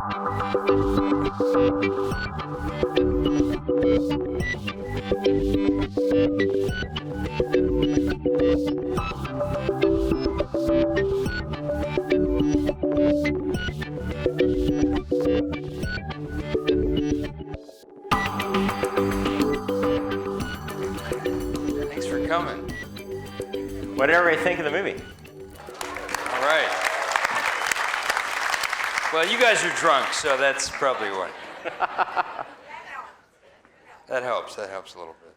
Thanks for coming. What did everybody think of the movie? All right. Well, you guys are drunk, so that's probably what. That helps a little bit.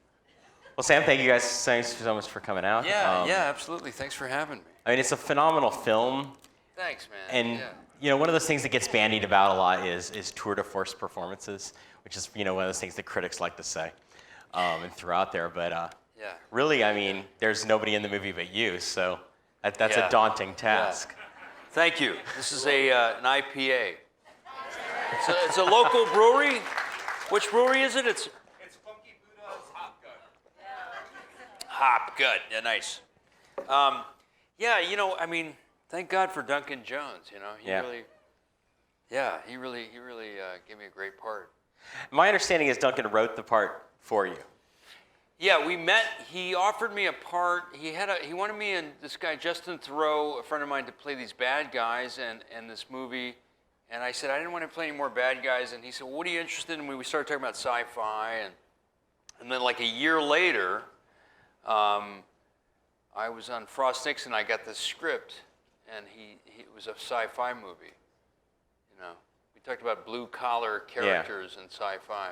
Well, Sam, thank you guys so much for coming out. Yeah, absolutely. Thanks for having me. I mean, it's a phenomenal film. Thanks, man. And you know, one of those things that gets bandied about a lot is tour de force performances, which is one of those things that critics like to say and throw out there. But really, I mean, there's nobody in the movie but you, so that's a daunting task. Yeah. Thank you. This is an IPA. It's a local brewery. Which brewery is it? It's Funky Buddha's Hop Gut. Hop Gut. Yeah, nice. I mean, thank God for Duncan Jones. He really gave me a great part. My understanding is Duncan wrote the part for you. Yeah, we met. He offered me a part. He wanted me and this guy Justin Theroux, a friend of mine, to play these bad guys in this movie. And I said I didn't want to play any more bad guys. And he said, well, "What are you interested in?" We started talking about sci-fi, and then like a year later, I was on Frost Nixon. I got this script, and it was a sci-fi movie. We talked about blue-collar characters in sci-fi.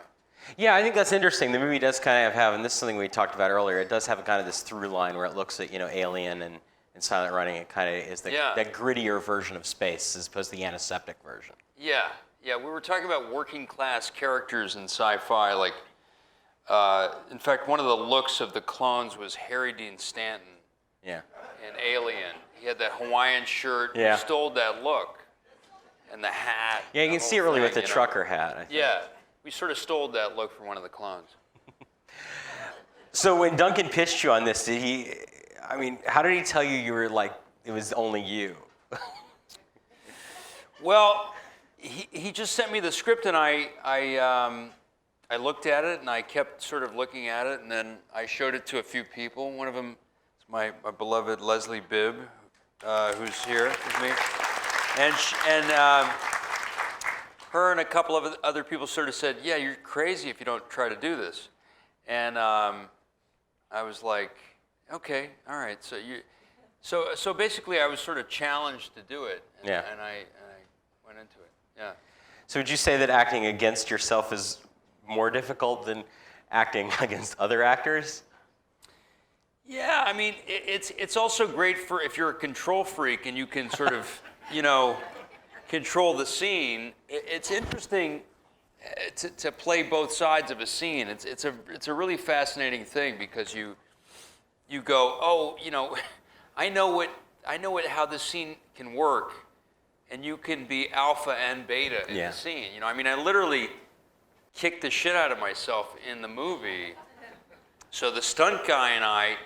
Yeah, I think that's interesting. The movie does kind of have, and this is something we talked about earlier, it does have kind of this through line where it looks at, Alien and Silent Running. It kind of is that grittier version of space as opposed to the antiseptic version. Yeah. We were talking about working class characters in sci-fi. Like, in fact, one of the looks of the clones was Harry Dean Stanton. Yeah. In Alien. He had that Hawaiian shirt. Yeah. He stole that look. And the hat. Yeah, you can see it really with the trucker hat, I think. Yeah. We sort of stole that look from one of the clones. So when Duncan pitched you on this, how did he tell you were like, it was only you? Well, he just sent me the script, and I looked at it, and I kept sort of looking at it, and then I showed it to a few people. One of them is my beloved Leslie Bibb, who's here with me. And her and a couple of other people sort of said, "Yeah, you're crazy if you don't try to do this." And I was like, "Okay, all right." So basically, I was sort of challenged to do it, and I went into it. Yeah. So would you say that acting against yourself is more difficult than acting against other actors? Yeah, I mean, it's also great for if you're a control freak and you can sort of, control the scene. It's interesting to play both sides of a scene. It's a really fascinating thing because you go, oh, I know how this scene can work, and you can be alpha and beta in the scene. I mean, I literally kicked the shit out of myself in the movie. So the stunt guy and I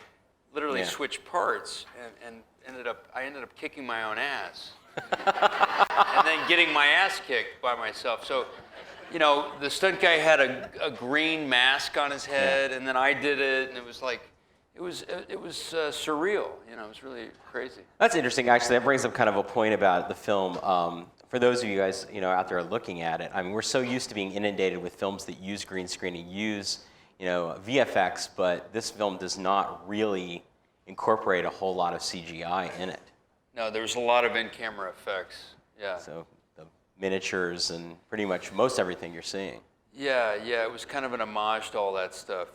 literally switched parts, and I ended up kicking my own ass. And then getting my ass kicked by myself. So, the stunt guy had a green mask on his head, and then I did it, and it was like, it was surreal. It was really crazy. That's interesting, actually. That brings up kind of a point about the film. For those of you guys, out there looking at it, I mean, we're so used to being inundated with films that use green screen and use, VFX, but this film does not really incorporate a whole lot of CGI in it. No, there's a lot of in-camera effects. Yeah. So the miniatures and pretty much most everything you're seeing. Yeah. It was kind of an homage to all that stuff,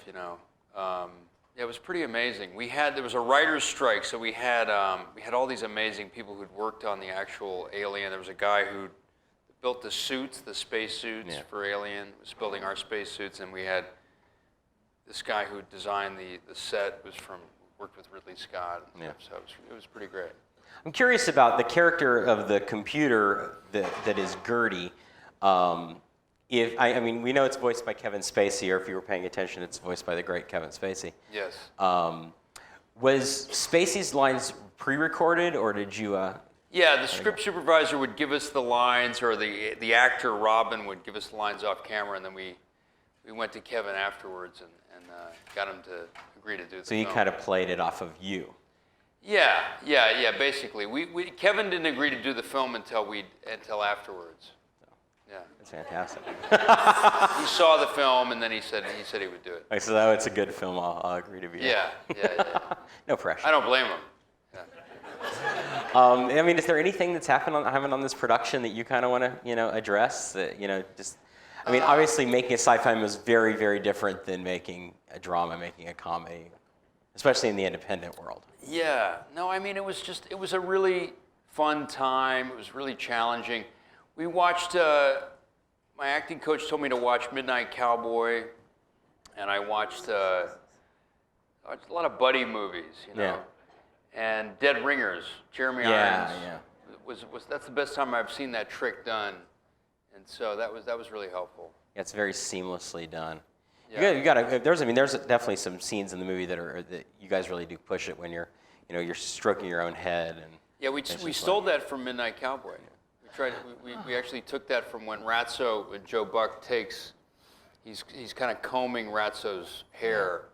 it was pretty amazing. There was a writer's strike, so we had all these amazing people who'd worked on the actual Alien. There was a guy who built the suits, the space suits for Alien, was building our space suits, and we had this guy who designed the set worked with Ridley Scott. So it was pretty great. I'm curious about the character of the computer that is Gertie. We know it's voiced by Kevin Spacey, or if you were paying attention, it's voiced by the great Kevin Spacey. Yes. Was Spacey's lines pre-recorded, or did you Yeah, the script supervisor would give us the lines, or the actor Robin would give us the lines off camera, and then we went to Kevin afterwards and got him to agree to do the So he film. kind of played it off of you. Yeah. Basically, Kevin didn't agree to do the film until afterwards. Yeah. That's fantastic. He saw the film and then he said he would do it. Okay, so it's a good film. I'll agree to be in. Yeah. No pressure. I don't blame him. I mean, is there anything that's happened on this production that you kind of want to, address? That, I mean, obviously making a sci-fi film is very, very different than making a drama, making a comedy, especially in the independent world. Yeah. No, I mean, it was a really fun time. It was really challenging. We watched, my acting coach told me to watch Midnight Cowboy, and I watched a lot of buddy movies, Yeah. And Dead Ringers, Jeremy Irons. Yeah. That's the best time I've seen that trick done, and so that was really helpful. Yeah, it's very seamlessly done. Yeah. You got to. There's definitely some scenes in the movie that you guys really do push it when you're stroking your own head and. Yeah, we stole that from Midnight Cowboy. We actually took that from when Joe Buck takes, he's kind of combing Ratso's hair,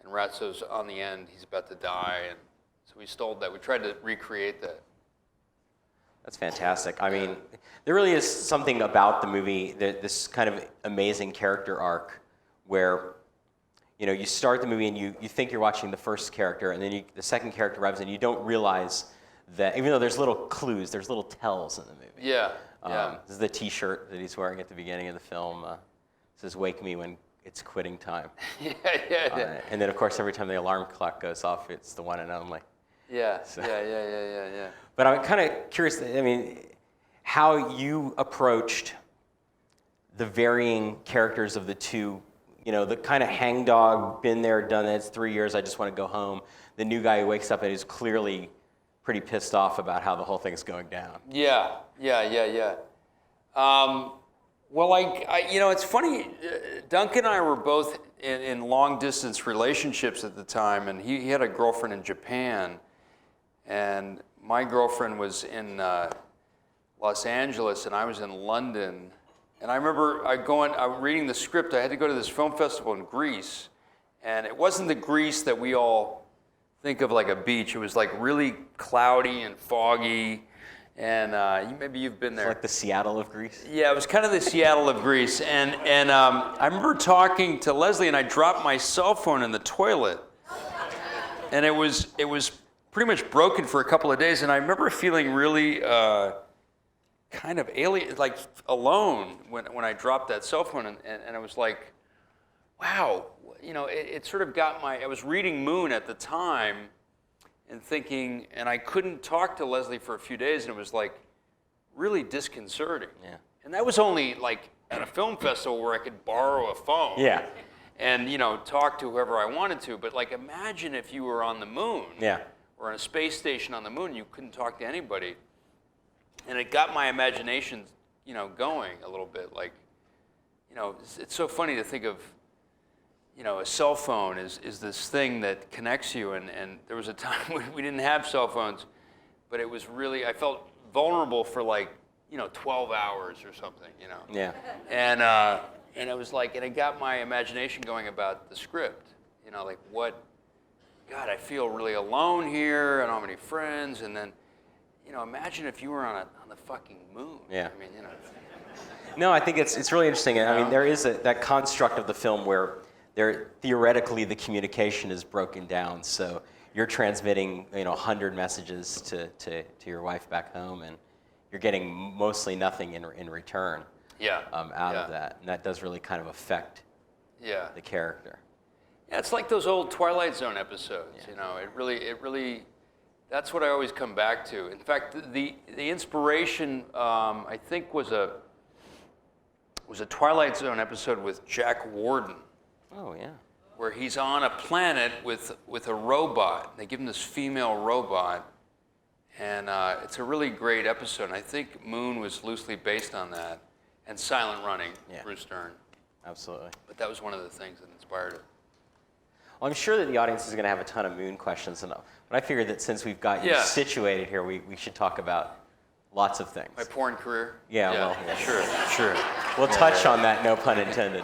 and Ratso's on the end, he's about to die, and so we stole that. We tried to recreate that. That's fantastic. I mean, there really is something about the movie, this kind of amazing character arc where, you start the movie and you think you're watching the first character, and then the second character arrives and you don't realize that, even though there's little clues, there's little tells in the movie. Yeah. This is the T-shirt that he's wearing at the beginning of the film. It says, "Wake me when it's quitting time." Yeah. And then, of course, every time the alarm clock goes off, it's the one and only. Yeah. So- Yeah. But I'm kind of curious, I mean, how you approached the varying characters of the two, the kind of hangdog, been there, done that, it's 3 years, I just want to go home. The new guy who wakes up and is clearly pretty pissed off about how the whole thing's going down. Yeah. Well, it's funny. Duncan and I were both in long-distance relationships at the time, and he had a girlfriend in Japan, and my girlfriend was in Los Angeles, and I was in London. And I remember reading the script. I had to go to this film festival in Greece, and it wasn't the Greece that we all think of like a beach. It was like really cloudy and foggy, and maybe you've been there. It's like the Seattle of Greece. Yeah, it was kind of the Seattle of Greece, and I remember talking to Leslie, and I dropped my cell phone in the toilet, and it was pretty much broken for a couple of days, and I remember feeling really kind of alien, like alone when I dropped that cell phone, and I was like, wow. It sort of got I was reading Moon at the time and thinking, and I couldn't talk to Leslie for a few days, and it was like really disconcerting. Yeah. And that was only like at a film festival where I could borrow a phone. Yeah. And, talk to whoever I wanted to. But like, imagine if you were on the moon. Yeah. Or on a space station on the moon, you couldn't talk to anybody. And it got my imagination, going a little bit. Like, it's so funny to think of, a cell phone is this thing that connects you, and there was a time when we didn't have cell phones, but it was really, I felt vulnerable for like, 12 hours or something, Yeah. And it was like, and it got my imagination going about the script, like what, God, I feel really alone here, I don't have any friends, and then, imagine if you were on the fucking moon. Yeah. I mean, No, I think it's really interesting. I mean, there is that construct of the film where theoretically the communication is broken down. So you're transmitting 100 messages to your wife back home, and you're getting mostly nothing in return. Out of that, and that does really kind of affect the character. Yeah, it's like those old Twilight Zone episodes. It really. That's what I always come back to. In fact, the inspiration I think was a Twilight Zone episode with Jack Warden. Oh yeah. Where he's on a planet with a robot. They give him this female robot, and it's a really great episode. And I think Moon was loosely based on that, and Silent Running, Bruce Dern. Absolutely. But that was one of the things that inspired it. Well, I'm sure that the audience is going to have a ton of Moon questions, but I figured that since we've got you situated here, we should talk about lots of things. My porn career? Yeah, well, Sure. We'll touch on that, no pun intended.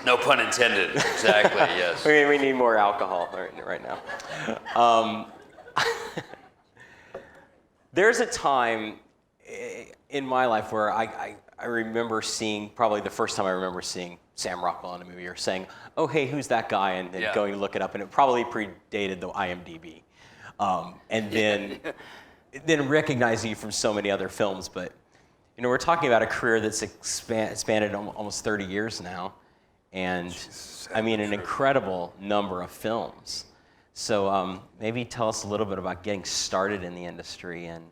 No pun intended, exactly, yes. We need more alcohol right now. There's a time in my life where I remember seeing, probably the first time I remember seeing Sam Rockwell in a movie, or saying, oh, hey, who's that guy? And then going to look it up, and it probably predated the IMDb. And then recognizing you from so many other films. But, we're talking about a career that's expanded almost 30 years now. And, an incredible number of films. So maybe tell us a little bit about getting started in the industry, and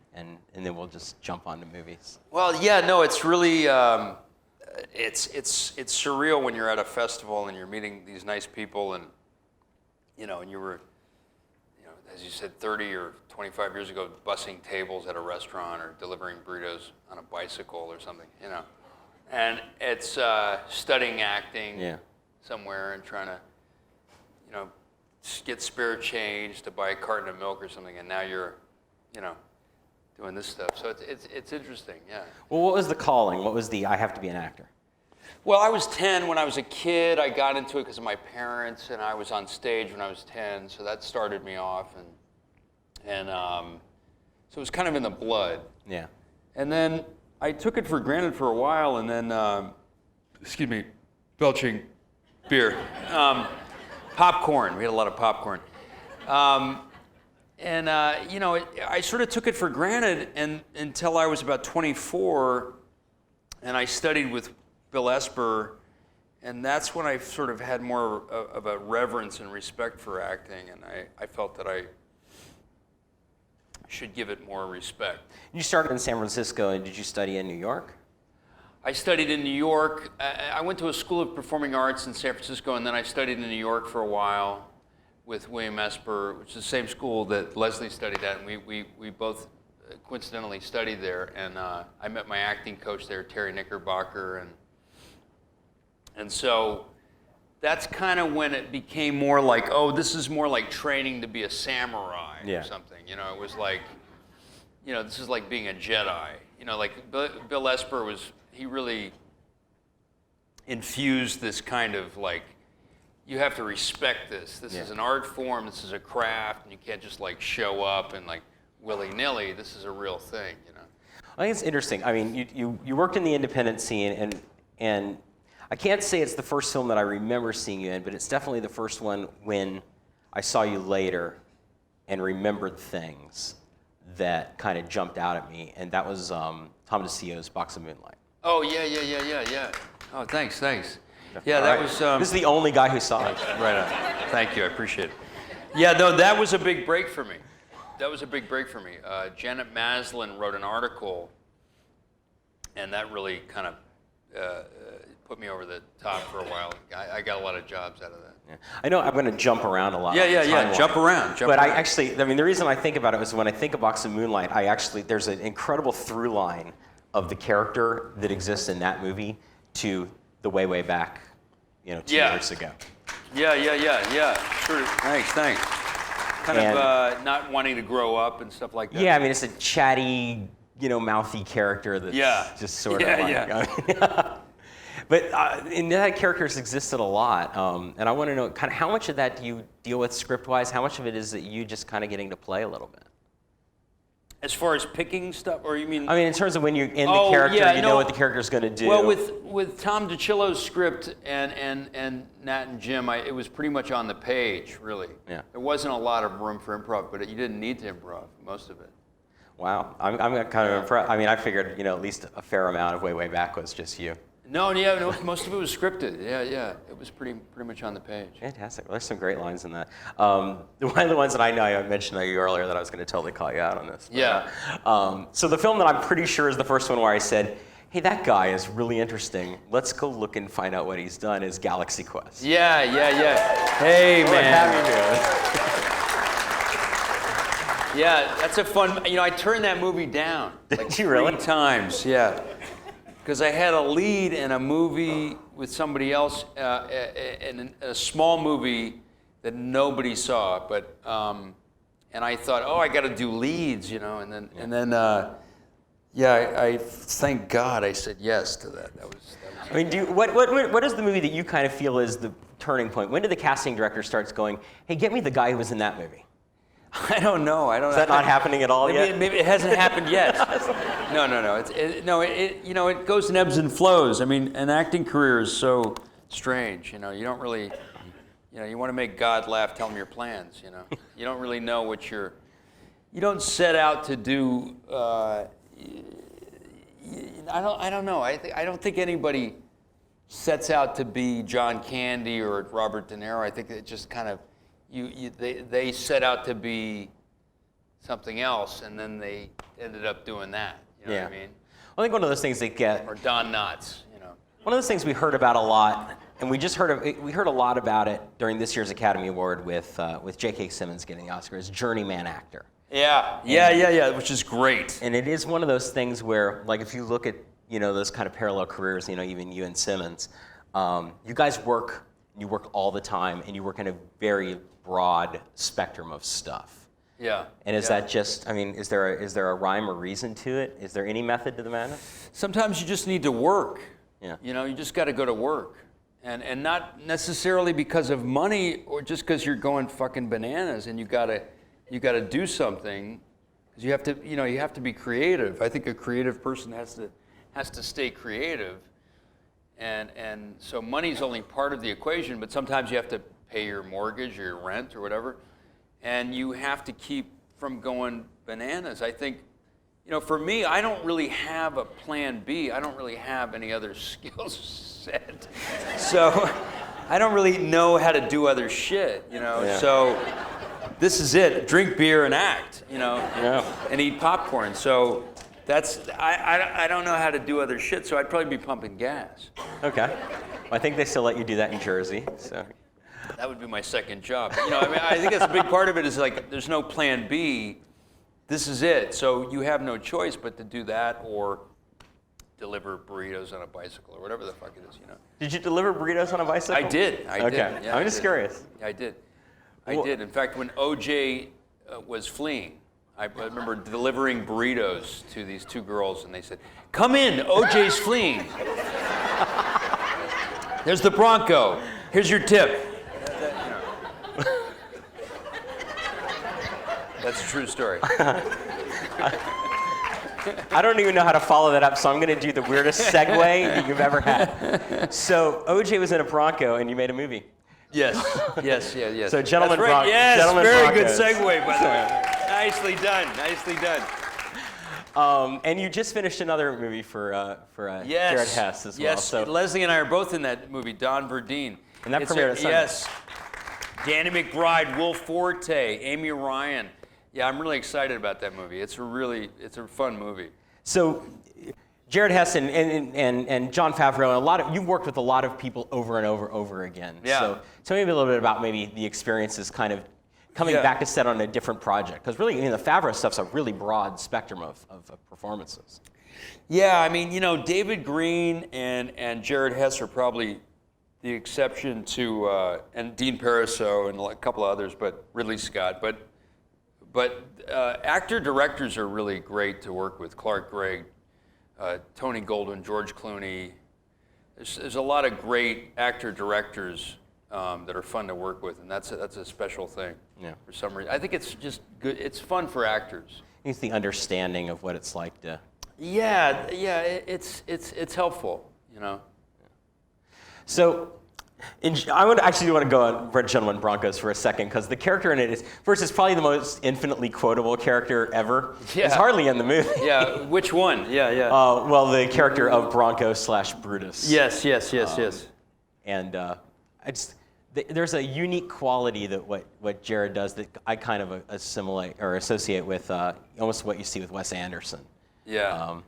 then we'll just jump onto movies. Well, it's really, it's surreal when you're at a festival and you're meeting these nice people, and, and you were, as you said, 30 or 25 years ago, bussing tables at a restaurant or delivering burritos on a bicycle or something, And it's studying acting somewhere and trying to, get spare change to buy a carton of milk or something, and now you're, doing this stuff. So it's interesting, yeah. Well, what was the calling? What was the I have to be an actor? Well, I was 10 when I was a kid. I got into it because of my parents, and I was on stage when I was 10, so that started me off, and so it was kind of in the blood. Yeah. And then I took it for granted for a while, and then, belching beer. Popcorn, we had a lot of popcorn. I sort of took it for granted until I was about 24, and I studied with Bill Esper, and that's when I sort of had more of a reverence and respect for acting, and I felt that I should give it more respect. You started in San Francisco, and did you study in New York? I studied in New York. I went to a school of performing arts in San Francisco, and then I studied in New York for a while with William Esper, which is the same school that Leslie studied at, and we both coincidentally studied there. And I met my acting coach there, Terry Knickerbocker, and so that's kind of when it became more like, oh, this is more like training to be a samurai or something. It was like, this is like being a Jedi. Like Bill Esper he really infused this kind of like, you have to respect this. This is an art form, this is a craft, and you can't just like show up and like willy-nilly. This is a real thing, I think it's interesting. You worked in the independent scene, and I can't say it's the first film that I remember seeing you in, but it's definitely the first one when I saw you later and remembered things that kind of jumped out at me, and that was Tom DeCio's Box of Moonlight. Oh, yeah. Oh, thanks. Yeah, that was... this is the only guy who saw it. Right on. Thank you, I appreciate it. Yeah, no, that was a big break for me. Janet Maslin wrote an article, and that really kind of put me over the top for a while. I got a lot of jobs out of that. Yeah. I know I'm going to jump around a lot. Yeah. Jump around. But the reason I think about it is when I think of Box of Moonlight, there's an incredible through line of the character that exists in that movie to the way back, 2 years ago. Yeah. Sure. Thanks. Kind of not wanting to grow up and stuff like that. Yeah, it's a chatty, mouthy character that's just sort of But and that characters existed a lot, and I want to know kind of how much of that do you deal with script-wise? How much of it is that you just kind of getting to play a little bit? As far as picking stuff, or you mean? In terms of when you're in the character, you know what the character's going to do. Well, with Tom DiCillo's script and Nat and Jim, it was pretty much on the page, really. Yeah. There wasn't a lot of room for improv, but you didn't need to improv most of it. Wow, I'm kind of impressed. I figured at least a fair amount of way back was just you. No, most of it was scripted. Yeah, it was pretty much on the page. Fantastic. Well, there's some great lines in that. One of the ones that I know I mentioned to you earlier that I was going to totally call you out on this. So the film that I'm pretty sure is the first one where I said, hey, that guy is really interesting. Let's go look and find out what he's done is Galaxy Quest. Yeah. Hey, man. Yeah, that's a fun, I turned that movie down. Did you really? 3 times, yeah. because I had a lead in a movie with somebody else, in a small movie that nobody saw, but and I thought, oh, I got to do leads, and then I thank God I said yes to that. That was I mean, what is the movie that you kind of feel is the turning point? When did the casting director starts going, hey, get me the guy who was in that movie? I don't know. Is that not happening at all yet? Maybe it hasn't happened yet. No. It goes in ebbs and flows. I mean, an acting career is so strange. You don't really, you want to make God laugh, tell him your plans. You don't really know what you don't set out to do. I don't know. I don't think anybody sets out to be John Candy or Robert De Niro. I think it just kind of. They set out to be something else, and then they ended up doing that. You know what I mean? Well, I think one of those things they get. Or Don Knotts, One of those things we heard about a lot, and we heard a lot about it during this year's Academy Award with J.K. Simmons getting the Oscar, is journeyman actor. Yeah, which is great. And it is one of those things where, like, if you look at those kind of parallel careers, even you and Simmons, you guys work. You work all the time, and you work in a very broad spectrum of stuff. Yeah. And is that just? I mean, is there a rhyme or reason to it? Is there any method to the madness? Sometimes you just need to work. Yeah. You just got to go to work, and not necessarily because of money or just because you're going fucking bananas and you gotta do something, because you have to be creative. I think a creative person has to stay creative. And so money's only part of the equation, but sometimes you have to pay your mortgage or your rent or whatever, and you have to keep from going bananas. I think, for me, I don't really have a plan B. I don't really have any other skill set. So I don't really know how to do other shit, So this is it. Drink beer and act, and eat popcorn. So I don't know how to do other shit, so I'd probably be pumping gas. Okay. Well, I think they still let you do that in Jersey, so. That would be my second job. I think that's a big part of it is like there's no plan B. This is it. So you have no choice but to do that or deliver burritos on a bicycle or whatever the fuck it is, Did you deliver burritos on a bicycle? I did. Okay. Yeah, I'm just curious. I did. In fact, when OJ was fleeing, I remember delivering burritos to these two girls, and they said, "Come in, OJ's fleeing. There's the Bronco. Here's your tip." That's a true story. I don't even know how to follow that up, so I'm going to do the weirdest segue that you've ever had. So OJ was in a Bronco, and you made a movie. Yes. So Gentlemen That's right. Broncos. Yes, Gentlemen very Broncos. good segue, by the way. Nicely done. And you just finished another movie for Yes. Jared Hess as well. Yes, So, Leslie and I are both in that movie, Don Verdeen. And that premiered at Sunday. Yes. Danny McBride, Will Forte, Amy Ryan. Yeah, I'm really excited about that movie. It's a fun movie. So Jared Hess and Jon Favreau, and you worked with a lot of people over and over again. Yeah. So tell me a little bit about maybe the experiences kind of coming back to set on a different project. Because really, the Favreau stuff's a really broad spectrum of performances. Yeah, I mean, David Green and Jared Hess are probably the exception to, and Dean Pariseau and a couple of others, but Ridley Scott. But actor-directors are really great to work with. Clark Gregg, Tony Goldwyn, George Clooney. There's a lot of great actor-directors that are fun to work with, and that's a special thing. Yeah. For some reason, I think it's just good. It's fun for actors. It's the understanding of what it's like to. Yeah, it's helpful, So, I want to go on Red Gentlemen Broncos for a second, because the character in it is probably the most infinitely quotable character ever. Yeah. It's hardly in the movie. Yeah, which one? Yeah. Well, the character of Bronco / Brutus. Yes. And there's a unique quality that what Jared does that I kind of assimilate or associate with almost what you see with Wes Anderson. Yeah.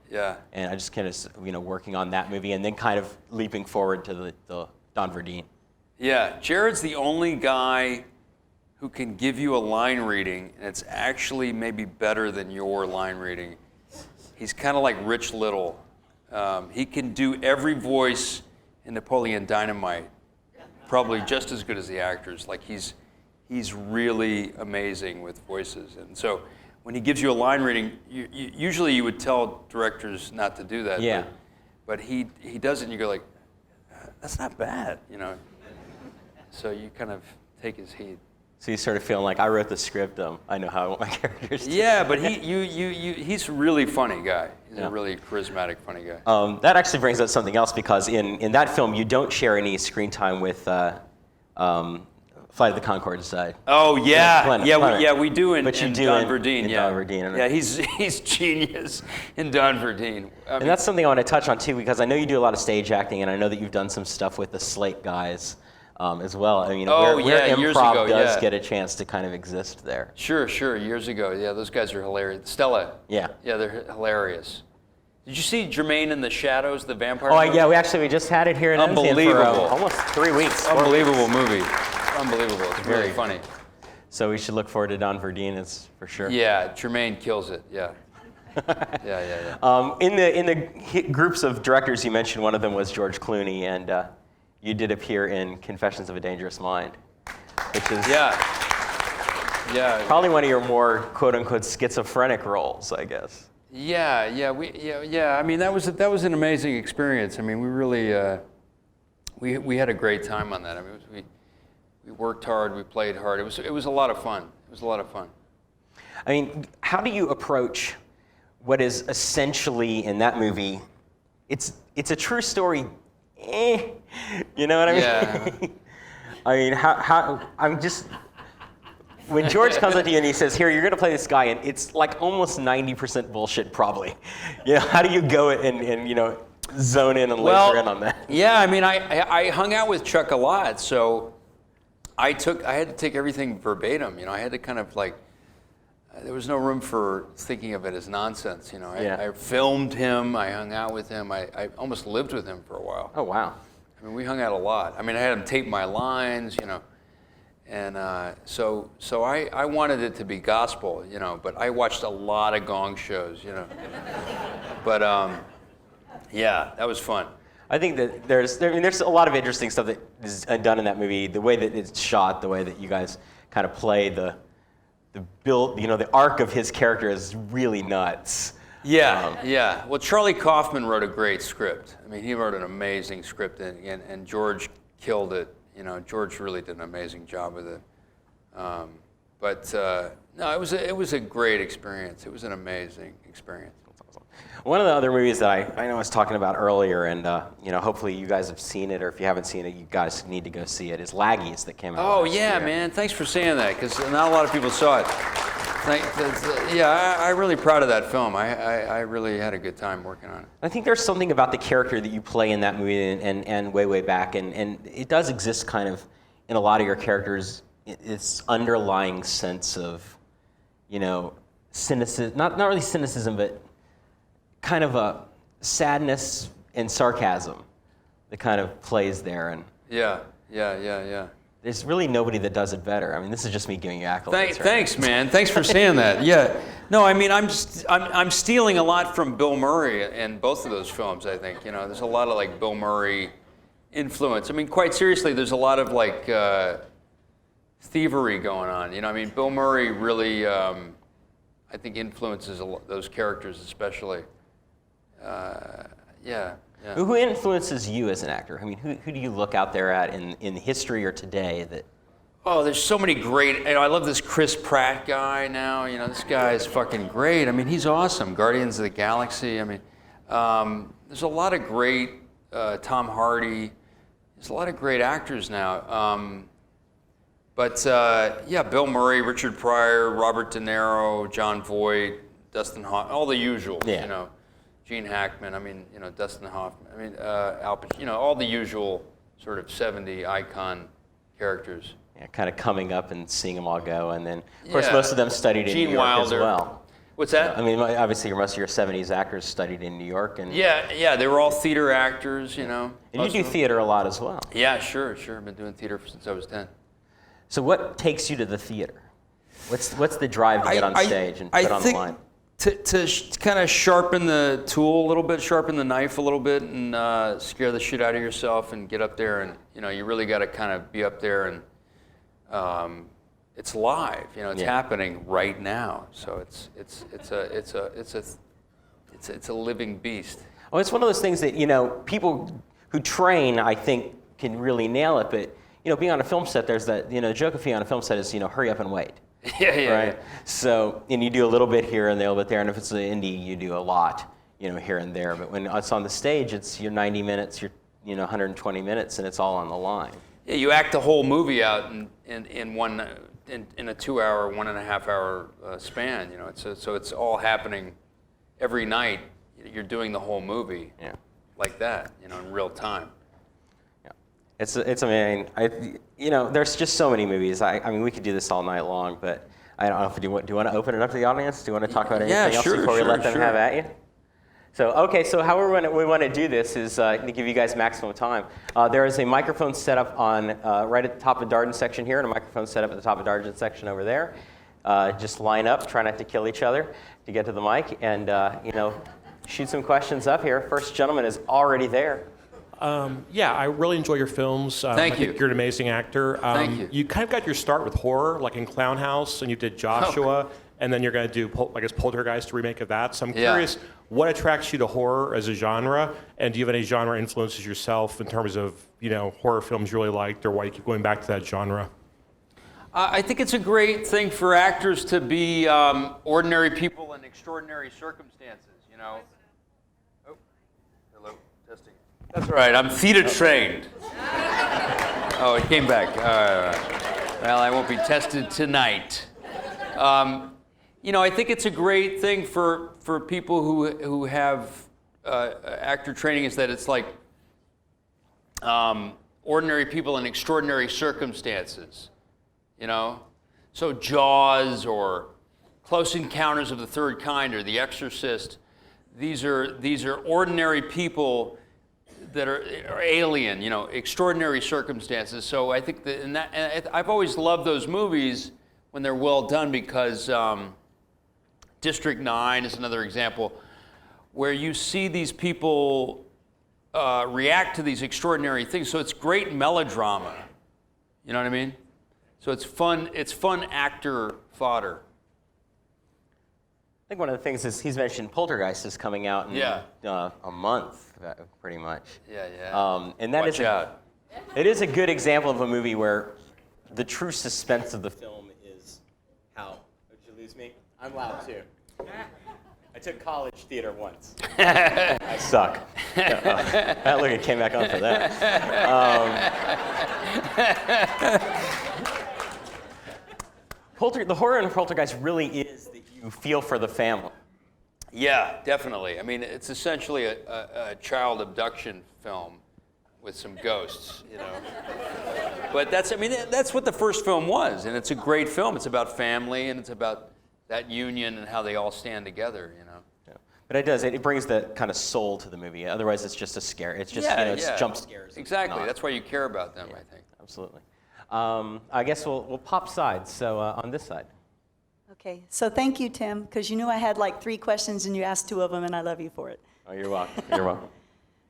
And I just kind of working on that movie and then kind of leaping forward to the Don Verdeen. Yeah, Jared's the only guy who can give you a line reading, and it's actually maybe better than your line reading. He's kind of like Rich Little. He can do every voice in Napoleon Dynamite, probably just as good as the actors. Like he's really amazing with voices. And so when he gives you a line reading, usually you would tell directors not to do that. Yeah. But he does it, and you go like, that's not bad, you know. So you kind of take his heat. So you sort of feeling like I wrote the script. I know how I want my characters to. Yeah, but he's a really funny guy. He's a really charismatic, funny guy. That actually brings up something else because in that film you don't share any screen time with Flight of the Conchords. Oh yeah, Planet. we do in, but you in do Don in, Verdeen. in Yeah, Don Verdeen. Yeah, he's genius in Don Verdeen. And that's something I want to touch on too, because I know you do a lot of stage acting, and I know that you've done some stuff with the Slate guys as well. I mean, where years improv ago, does get a chance to kind of exist there. Sure, years ago. Yeah, those guys are hilarious. Stella. Yeah. Yeah, they're hilarious. Did you see Jermaine in the Shadows, the vampire? Oh movie? yeah, we just had it here in Unbelievable. for almost 3 weeks. Unbelievable movie. Unbelievable. It's very funny. So we should look forward to Don Verdeen, it's for sure. Yeah, Jermaine kills it. Yeah. Yeah. In the groups of directors you mentioned, one of them was George Clooney, and you did appear in Confessions of a Dangerous Mind, which is probably one of your more quote-unquote schizophrenic roles, I guess. Yeah. I mean, that was an amazing experience. I mean, we really we had a great time on that. I mean, we worked hard, we played hard. It was a lot of fun. It was a lot of fun. I mean, how do you approach what is essentially in that movie? It's a true story. You know what I mean? Yeah. I mean, how I'm just. When George comes up to you and he says, "Here, you're going to play this guy," and it's like almost 90% bullshit, probably. You know, how do you go and you know, zone in and laser in on that? Yeah, I mean, I hung out with Chuck a lot, so I had to take everything verbatim. You know, I had to kind of like. There was no room for thinking of it as nonsense. You know, I filmed him. I hung out with him. I almost lived with him for a while. Oh wow. I mean, we hung out a lot. I mean, I had him tape my lines. You know. And so I wanted it to be gospel, you know, but I watched a lot of Gong shows, you know. But yeah, that was fun. I think that there's a lot of interesting stuff that is done in that movie. The way that it's shot, the way that you guys kind of play the build, you know, the arc of his character is really nuts. Yeah. Well, Charlie Kaufman wrote a great script. I mean, he wrote an amazing script, and George killed it. You know, George really did an amazing job with it. No, it was a great experience. It was an amazing experience. One of the other movies that I know I was talking about earlier, and you know, hopefully you guys have seen it, or if you haven't seen it, you guys need to go see it, is Laggies that came out last year. Man, thanks for saying that, because not a lot of people saw it. I'm really proud of that film. I really had a good time working on it. I think there's something about the character that you play in that movie and way back, and it does exist kind of in a lot of your characters, this underlying sense of, you know, cynicism, not really cynicism, but kind of a sadness and sarcasm that kind of plays there. And Yeah. there's really nobody that does it better. I mean, this is just me giving you accolades. Right? Thanks, man. Thanks for saying that. Yeah. No, I mean, I'm stealing a lot from Bill Murray in both of those films, I think. You know, there's a lot of like Bill Murray influence. I mean, quite seriously, there's a lot of like thievery going on. You know, I mean, Bill Murray really, I think, influences those characters especially. Yeah. Who influences you as an actor? I mean, who do you look out there at in history or today that? Oh, there's so many great. You know, I love this Chris Pratt guy now. You know, this guy is fucking great. I mean, he's awesome. Guardians of the Galaxy. I mean, there's a lot of great. Tom Hardy. There's a lot of great actors now. Bill Murray, Richard Pryor, Robert De Niro, Jon Voight, Dustin Hoffman, all the usual. Yeah. You know. Gene Hackman, I mean, you know, Dustin Hoffman, I mean, Al Pacino, you know, all the usual sort of 70 icon characters. Yeah, kind of coming up and seeing them all go, and then, of course, most of them studied in New York Wilder. as well. What's that? I mean, obviously, most of your 70s actors studied in New York. And Yeah, they were all theater actors, you know. And you do theater a lot as well. Yeah, sure. I've been doing theater since I was 10. So what takes you to the theater? What's the drive to get on stage and put on the line? to kind of sharpen the tool a little bit, sharpen the knife a little bit, and scare the shit out of yourself, and get up there, and you really got to kind of be up there, and it's live, it's happening right now, so it's a living beast. Well, it's one of those things that people who train, I think, can really nail it, but being on a film set, there's that joke of being on a film set is hurry up and wait. Yeah. Right. So, and you do a little bit here and there, a little bit there, and if it's an indie, you do a lot, here and there. But when it's on the stage, it's your 90 minutes, your 120 minutes, and it's all on the line. Yeah, you act the whole movie out in a 2-hour, 1.5 hour span. So it's all happening every night. You're doing the whole movie. Yeah. Like that, in real time. It's amazing. There's just so many movies. I mean, we could do this all night long, but I don't know if do you want to open it up to the audience? Do you want to talk about anything else before we let them have at you? So how we want to do this is to give you guys maximum time. There is a microphone set up on right at the top of Darden section here, and a microphone set up at the top of Darden section over there. Just line up, try not to kill each other to get to the mic, and shoot some questions up here. First gentleman is already there. I really enjoy your films. Thank you. I think you're an amazing actor. Thank you. You kind of got your start with horror, like in Clown House, and you did Joshua, and then you're going to do, Poltergeist, a remake of that. So I'm curious, what attracts you to horror as a genre, and do you have any genre influences yourself in terms of, horror films you really liked, or why you keep going back to that genre? I think it's a great thing for actors to be ordinary people in extraordinary circumstances, Oh, hello, testing. That's right, I'm theater trained. Oh, it came back. Well, I won't be tested tonight. I think it's a great thing for people who have actor training, is that it's like ordinary people in extraordinary circumstances, So Jaws or Close Encounters of the Third Kind or The Exorcist, these are ordinary people that are alien, extraordinary circumstances. So I think I've always loved those movies when they're well done, because District 9 is another example where you see these people react to these extraordinary things. So it's great melodrama. You know what I mean? So it's fun actor fodder. I think one of the things is he's mentioned Poltergeist is coming out in a month, pretty much. Yeah. And that Watch out. It is a good example of a movie where the true suspense of the film is how. Did you lose me? I'm loud too. I took college theater once. I suck. That look, it came back on for that. The horror in Poltergeist really is that you feel for the family. Yeah, definitely. I mean, it's essentially a child abduction film with some ghosts, But that's what the first film was, and it's a great film. It's about family, and it's about that union and how they all stand together, Yeah. But it brings the kind of soul to the movie. Otherwise, it's just a scare. It's just it's jump scares. Exactly. That's why you care about them, I think. Absolutely. I guess we'll pop sides. So on this side. Okay, so thank you, Tim, because I had like 3 questions and you asked 2 of them, and I love you for it. Oh, you're welcome. You're welcome.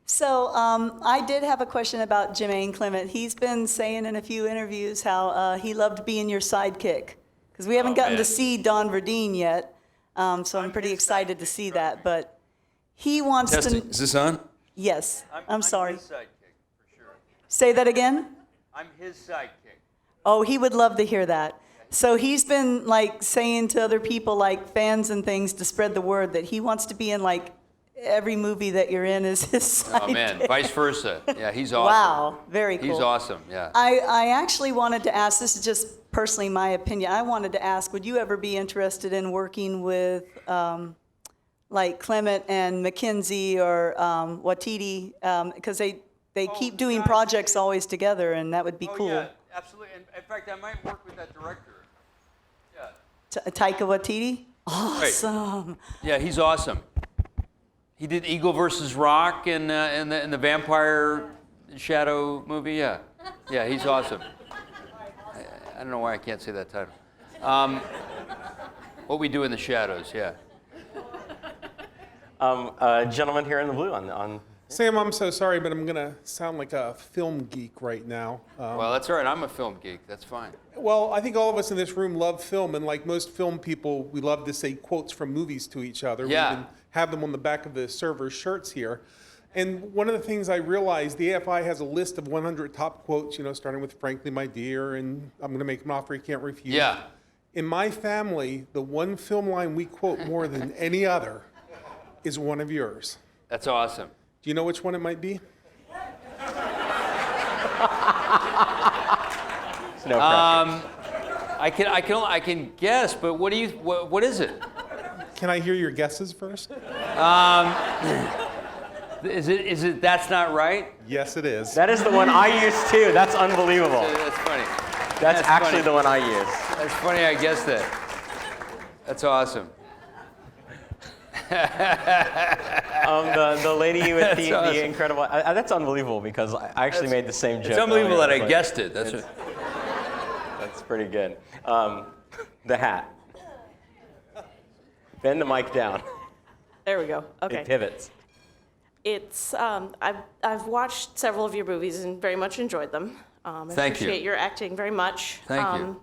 So I did have a question about Jermaine Clement. He's been saying in a few interviews how he loved being your sidekick, because we haven't gotten to see Don Verdeen yet, so I'm pretty excited to see that. But he wants Testing. to. Is this on? Yes, I'm sorry. I'm his sidekick, for sure. Say that again. I'm his sidekick. Oh, he would love to hear that. So he's been like saying to other people, like fans and things, to spread the word that he wants to be in like every movie that you're in is his sidekick. Oh man, vice versa. Yeah, he's awesome. Wow, very cool. He's awesome. Yeah. I actually wanted to ask. This is just personally my opinion. I wanted to ask, would you ever be interested in working with like Clement and McKenzie or Watiti, because they keep doing projects always together, and that would be cool. Yeah, absolutely. In fact, I might work with that director. Yeah. Taika Waititi? Awesome. Yeah, he's awesome. He did Eagle versus Rock in the Vampire Shadow movie. Yeah, he's awesome. I don't know why I can't say that title. What We Do in the Shadows. Yeah. Gentleman here in the blue on Sam, I'm so sorry, but I'm going to sound like a film geek right now. Well, that's all right. I'm a film geek. That's fine. Well, I think all of us in this room love film, and like most film people, we love to say quotes from movies to each other. Yeah. We even have them on the back of the server's shirts here. And one of the things I realized, the AFI has a list of 100 top quotes, starting with "Frankly, my dear," and "I'm going to make an offer you can't refuse." Yeah. In my family, the one film line we quote more than any other is one of yours. That's awesome. Do you know which one it might be? No pressure. I can guess, but what is it? Can I hear your guesses first? Is it That's Not Right? Yes, it is. That is the one I use too. That's unbelievable. That's funny. That's actually funny. the one I use. That's funny. I guessed that. That's awesome. The lady with the That's awesome. incredible. That's unbelievable because I actually made the same joke. It's unbelievable that earlier. I guessed it. That's Pretty good. The hat. Bend the mic down. There we go. Okay. It pivots. It's I've watched several of your movies and very much enjoyed them. I Thank you. appreciate your acting very much. Thank you.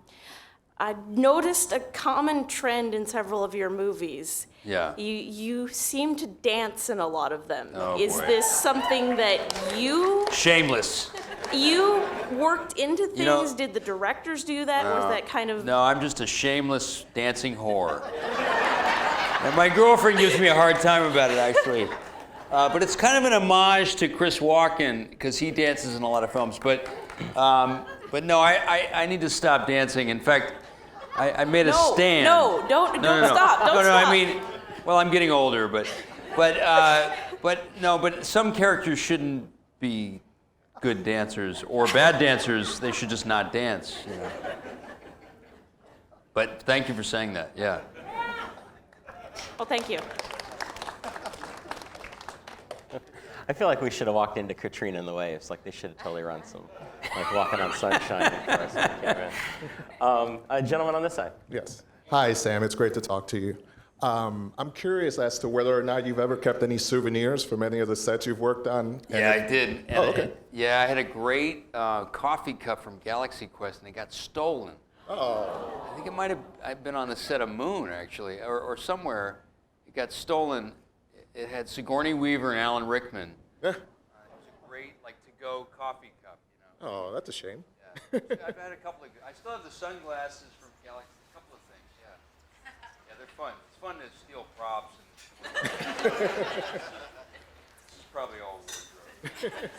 I noticed a common trend in several of your movies. Yeah. You seem to dance in a lot of them. Oh, Is boy. this something that you Shameless. worked into things? You know- Did the directors do that? Was that kind of No, I'm just a shameless dancing whore. And my girlfriend gives me a hard time about it, actually. But it's kind of an homage to Chris Walken because he dances in a lot of films. But no, I need to stop dancing. In fact, I made a stand. No, don't stop. Don't no, stop. I mean, well, I'm getting older, but some characters shouldn't be good dancers or bad dancers. They should just not dance. But thank you for saying that. Yeah. Well, thank you. I feel like we should have walked into Katrina and the Waves. Like they should have totally run some, like walking on sunshine for us on camera. A gentleman on this side. Yes. Hi, Sam. It's great to talk to you. I'm curious as to whether or not you've ever kept any souvenirs from any of the sets you've worked on. Yeah, I did. And okay. I had a great coffee cup from Galaxy Quest, and it got stolen. Oh. I think it might have I've been on the set of Moon, actually, or somewhere. It got stolen. It had Sigourney Weaver and Alan Rickman. Yeah. It was a great, to-go coffee cup, Oh, that's a shame. Yeah. I've had a couple of. I still have the sunglasses from Galaxy. A couple of things. Yeah. Yeah, they're fun. It's fun to steal props. This is probably all wardrobe.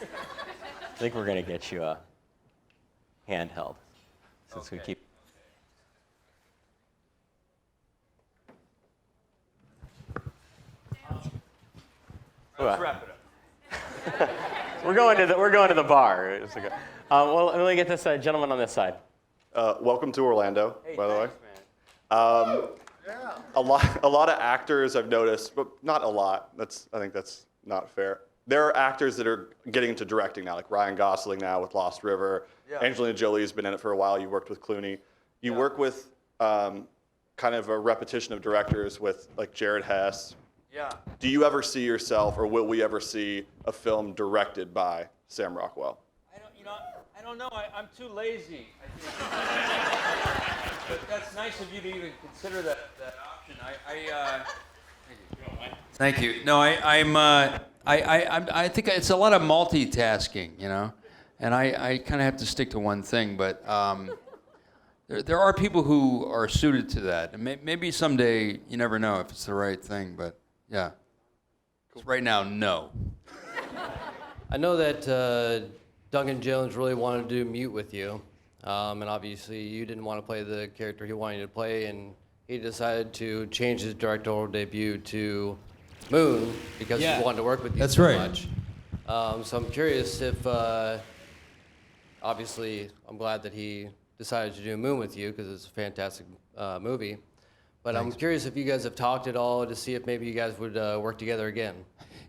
I think we're gonna get you a handheld, since we Okay. keep. Let's wrap it up. We're going to the bar. Well, let me get this gentleman on this side. Welcome to Orlando, by the way. Man. A lot of actors I've noticed, but not a lot. I think that's not fair. There are actors that are getting into directing now, like Ryan Gosling now with Lost River. Yeah. Angelina Jolie's been in it for a while. You worked with Clooney. You work with kind of a repetition of directors with like Jared Hess. Yeah. Do you ever see yourself, or will we ever see a film directed by Sam Rockwell? I don't know. I'm too lazy. But that's nice of you to even consider that option. Thank you. No, I think it's a lot of multitasking, and I kind of have to stick to one thing. But there are people who are suited to that, and maybe someday you never know if it's the right thing. But yeah, right now, no. I know that Duncan Jones really wanted to do Mute with you, and obviously you didn't want to play the character he wanted you to play, and he decided to change his directorial debut to Moon because he wanted to work with you That's so right. much. So I'm curious if, obviously, I'm glad that he decided to do Moon with you because it's a fantastic movie. But I'm curious if you guys have talked at all to see if maybe you guys would work together again.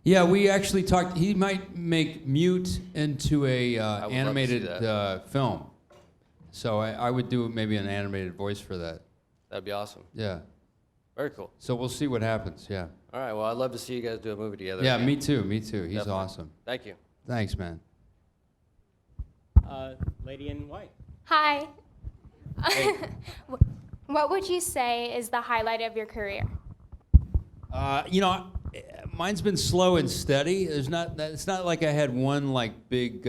Yeah, we actually talked. He might make Mute into a love to see animated that. film. So I would do maybe an animated voice for that. That'd be awesome. Yeah. Very cool. So we'll see what happens. Yeah. All right. Well, I'd love to see you guys do a movie together. Yeah, again. me too. Me too. He's Definitely. awesome. Thank you. Thanks, man. Lady in white. Hi. What would you say is the highlight of your career? Mine's been slow and steady. It's not like I had one like big,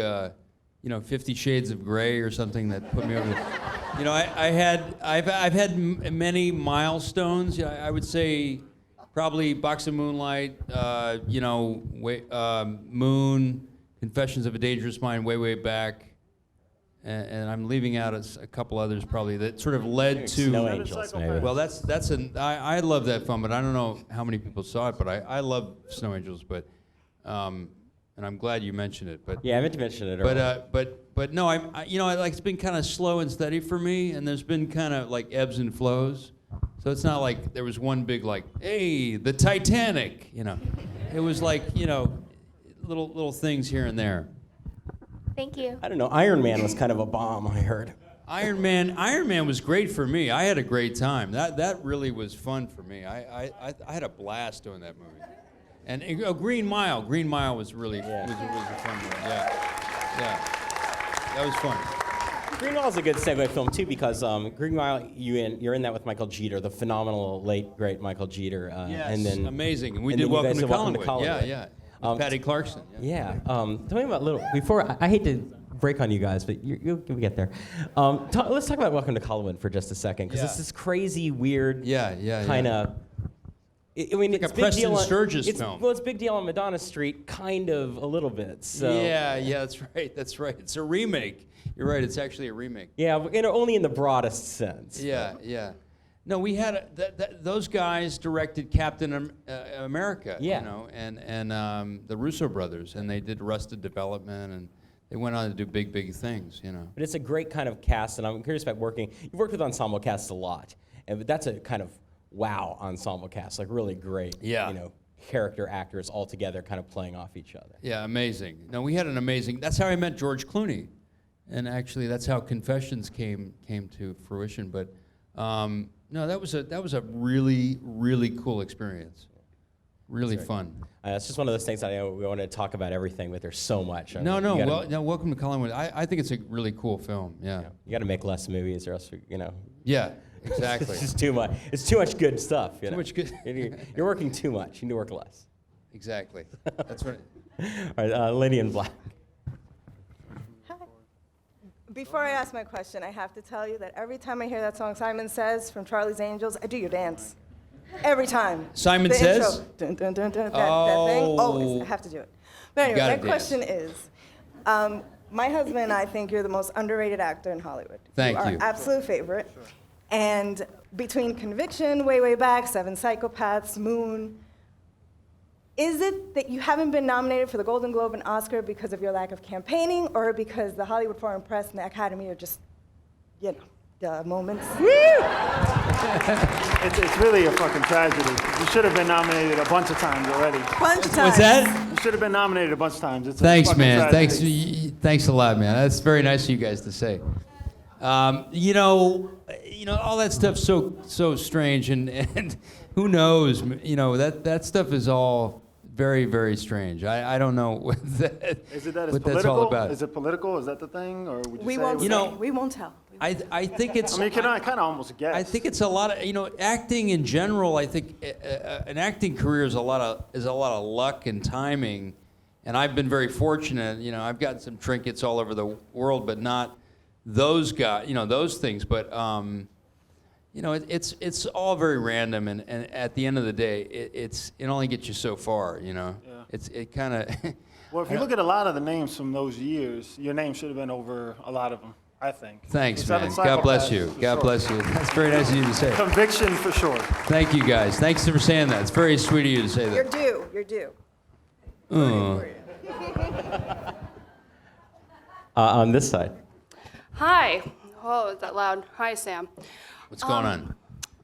50 Shades of Grey or something that put me over. I've had many milestones. I would say probably Box of Moonlight, Moon, Confessions of a Dangerous Mind, way back. And I'm leaving out a couple others probably that sort of led to. Snow Angels, maybe. Well, I love that film, but I don't know how many people saw it. But I love Snow Angels, but and I'm glad you mentioned it. But Yeah, I meant to mention it earlier. but no, it's been kind of slow and steady for me, and there's been kind of like ebbs and flows. So it's not like there was one big like, hey, the Titanic, It was like little things here and there. Thank you. I don't know. Iron Man was kind of a bomb, I heard. Iron Man was great for me. I had a great time. That really was fun for me. I had a blast doing that movie. And Green Mile was really was a fun one. Yeah, that was fun. Green Mile is a good segue film too because Green Mile, you're in that with Michael Jeter, the phenomenal late great Michael Jeter. Yes, and then amazing. And we and did then you Welcome guys to did Welcome to Collinwood. Yeah. Collinwood. Patty Clarkson. Yeah. Tell me about before I hate to break on you guys, but you'll get there. Let's talk about Welcome to Collinwood for just a second because it's this crazy, weird, kind of. I mean, It's it's like a big Preston deal Sturges film. Well, it's big deal on Madonna Street, kind of a little bit. So. Yeah, that's right. It's a remake. You're right. It's actually a remake. Yeah, only in the broadest sense. Yeah. No, we had those guys directed Captain America, and the Russo brothers, and they did Arrested Development, and they went on to do big things, But it's a great kind of cast, and I'm curious about working. You've worked with ensemble casts a lot, but that's a kind of wow ensemble cast, like really great, character actors all together, kind of playing off each other. Yeah, amazing. No, we had an amazing. That's how I met George Clooney, and actually that's how Confessions came to fruition. But no, that was a really cool experience. Really fun. It's just one of those things. I know we want to talk about everything, but there's so much. Welcome to Collinwood. I think it's a really cool film. Yeah. You got to make less movies, or else Yeah, exactly. It's just too much. It's too much good stuff. Too much good. You're working too much. You need to work less. Exactly. That's right. All right, Lady in Black. Before I ask my question, I have to tell you that every time I hear that song Simon Says from Charlie's Angels, I do your dance. Every time. Simon The Says? Intro, dun, dun, dun, dun, that thing. Always. I have to do it. But anyway, my question is, my husband and I think you're the most underrated actor in Hollywood. Thank you. Our absolute favorite. Sure. And between Conviction, way back, Seven Psychopaths, Moon, is it that you haven't been nominated for the Golden Globe and Oscar because of your lack of campaigning, or because the Hollywood Foreign Press and the Academy are just, the moments? It's really a fucking tragedy. You should have been nominated a bunch of times already. Bunch of times. What's that? You should have been nominated a bunch of times. It's Thanks, a man. tragedy. Thanks a lot, man. That's very nice of you guys to say. All that stuff's so strange, and who knows? That stuff is all very, very strange. I don't know what Is it that it's what political? that's all about. Is it political? Is that the thing, or would you We say? won't You say. know- We won't tell. I think it's. I mean, can I kind of almost guess? I think it's a lot of acting in general. I think an acting career is a lot of luck and timing, and I've been very fortunate. I've gotten some trinkets all over the world, but not those guys. Those things. But it's all very random, and at the end of the day, it only gets you so far. Yeah. It kind of. Well, if you look at a lot of the names from those years, your name should have been over a lot of them, I think. Thanks, Seven man. God bless Psychopaths, you. for God sure. bless you. That's very nice of you to say. Conviction for sure. Thank you, guys. Thanks for saying that. It's very sweet of you to say You're that. due. You're due. On this side. Hi. Oh, is that loud? Hi, Sam. What's going on?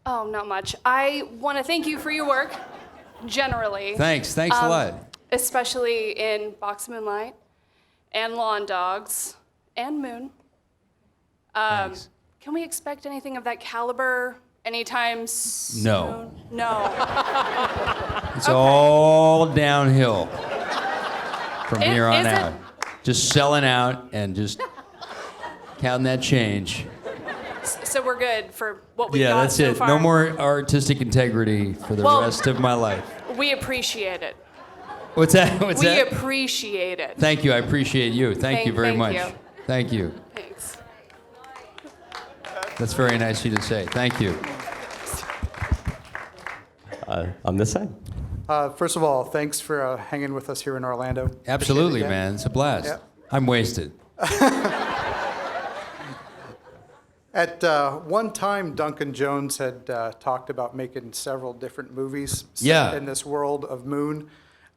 Oh, not much. I want to thank you for your work, generally. Thanks a lot. Especially in Box of Moonlight, and Lawn Dogs, and Moon. Thanks. Can we expect anything of that caliber anytime soon? No. It's all downhill from here on Is it- out. Just selling out and just counting that change. So we're good for what we Yeah, got that's so it. far? No more artistic integrity for the Well- rest of my life. We appreciate it. What's that? What's We that? appreciate it. Thank you. I appreciate you. Thank you very Thank much. you. Thank you. Thanks. That's very nice of you to say. Thank you. On this side. First of all, thanks for hanging with us here in Orlando. Absolutely, Appreciate it again. man. It's a blast. Yeah. I'm wasted. At one time, Duncan Jones had talked about making several different movies set Yeah. in this world of Moon.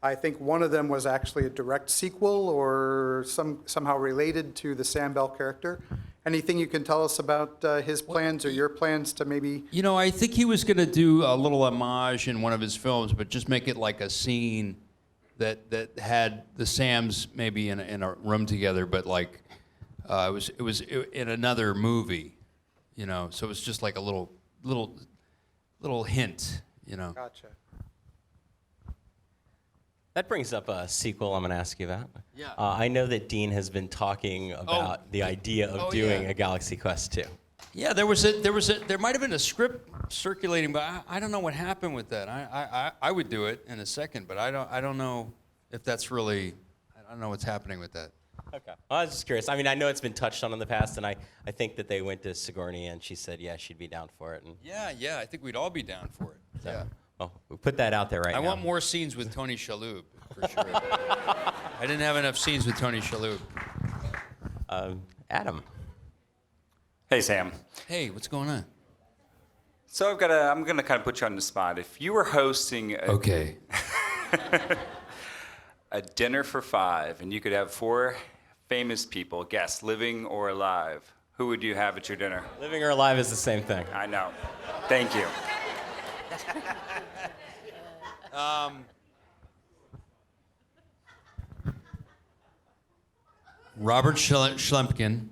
I think one of them was actually a direct sequel or somehow related to the Sam Bell character. Anything you can tell us about his plans or your plans to maybe... You know, I think he was going to do a little homage in one of his films, but just make it like a scene that had the Sams maybe in a room together, but like it was in another movie, you know. So it was just like a little hint, you know. Gotcha. That brings up a sequel I'm going to ask you about. Yeah. I know that Dean has been talking about the idea of doing a Galaxy Quest 2. Yeah, there might have been a script circulating, but I don't know what happened with that. I would do it in a second, but I don't know if that's really, I don't know what's happening with that. Okay. Well, I was just curious. I mean, I know it's been touched on in the past, and I think that they went to Sigourney, and she said, yeah, she'd be down for it. And Yeah, I think we'd all be down for it. so, Yeah. well, we put that out there right I now. want more scenes with Tony Shalhoub, for sure. I didn't have enough scenes with Tony Shalhoub. Adam. Hey, Sam. Hey, what's going on? So I'm gonna kind of put you on the spot. If you were hosting a dinner for 5, and you could have 4 famous people, guests, living or alive, who would you have at your dinner? Living or alive is the same thing. I know. Thank you. Robert Schlempkin,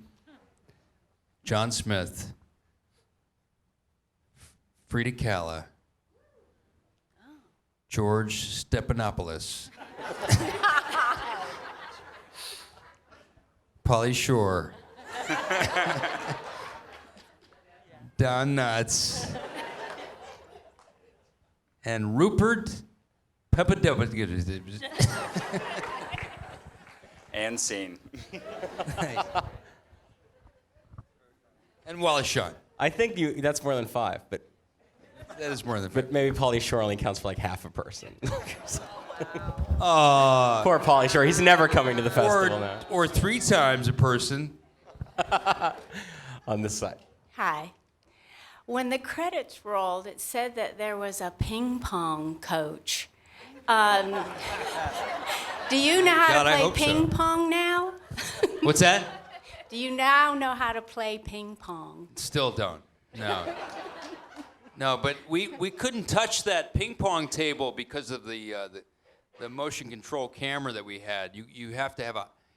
John Smith, Frida Kahlo, George Stephanopoulos, Pauly Shore, Don Knotts, and Rupert Papadopoulos. And scene. And Wallace Shawn. I think that's more than 5, but that is more than 5. But maybe Pauly Shore only counts for like half a person. Poor Pauly Shore. He's never coming to the festival now. Or 3 times a person. On this side. Hi. When the credits rolled, it said that there was a ping pong coach. Do you know how God, I to hope play so. ping pong now? What's that? Do you now know how to play ping pong? Still don't. No. No, but we couldn't touch that ping pong table because of the motion control camera that we had. You have to have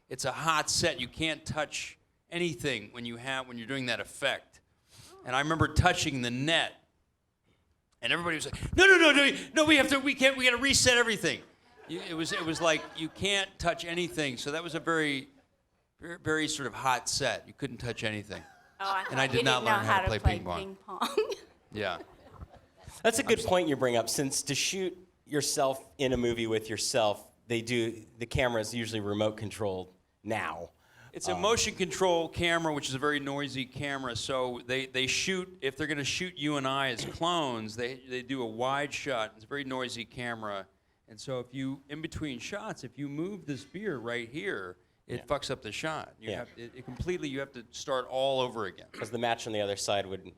it's a hot set. You can't touch anything when you're doing that effect. And I remember touching the net, and everybody was like, no, we got to reset everything. It was like you can't touch anything. So that was a very, very, very sort of hot set. You couldn't touch anything. Oh, And I did not learn how to play ping pong. Yeah. That's a good point you bring up. Since to shoot yourself in a movie with yourself, the camera is usually remote controlled now. It's a motion control camera, which is a very noisy camera. So they shoot, if they're going to shoot you and I as clones, they do a wide shot. It's a very noisy camera. And so if you, in between shots, if you move the spear right here, it fucks up the shot. You have to start all over again. Because the match on the other side would match.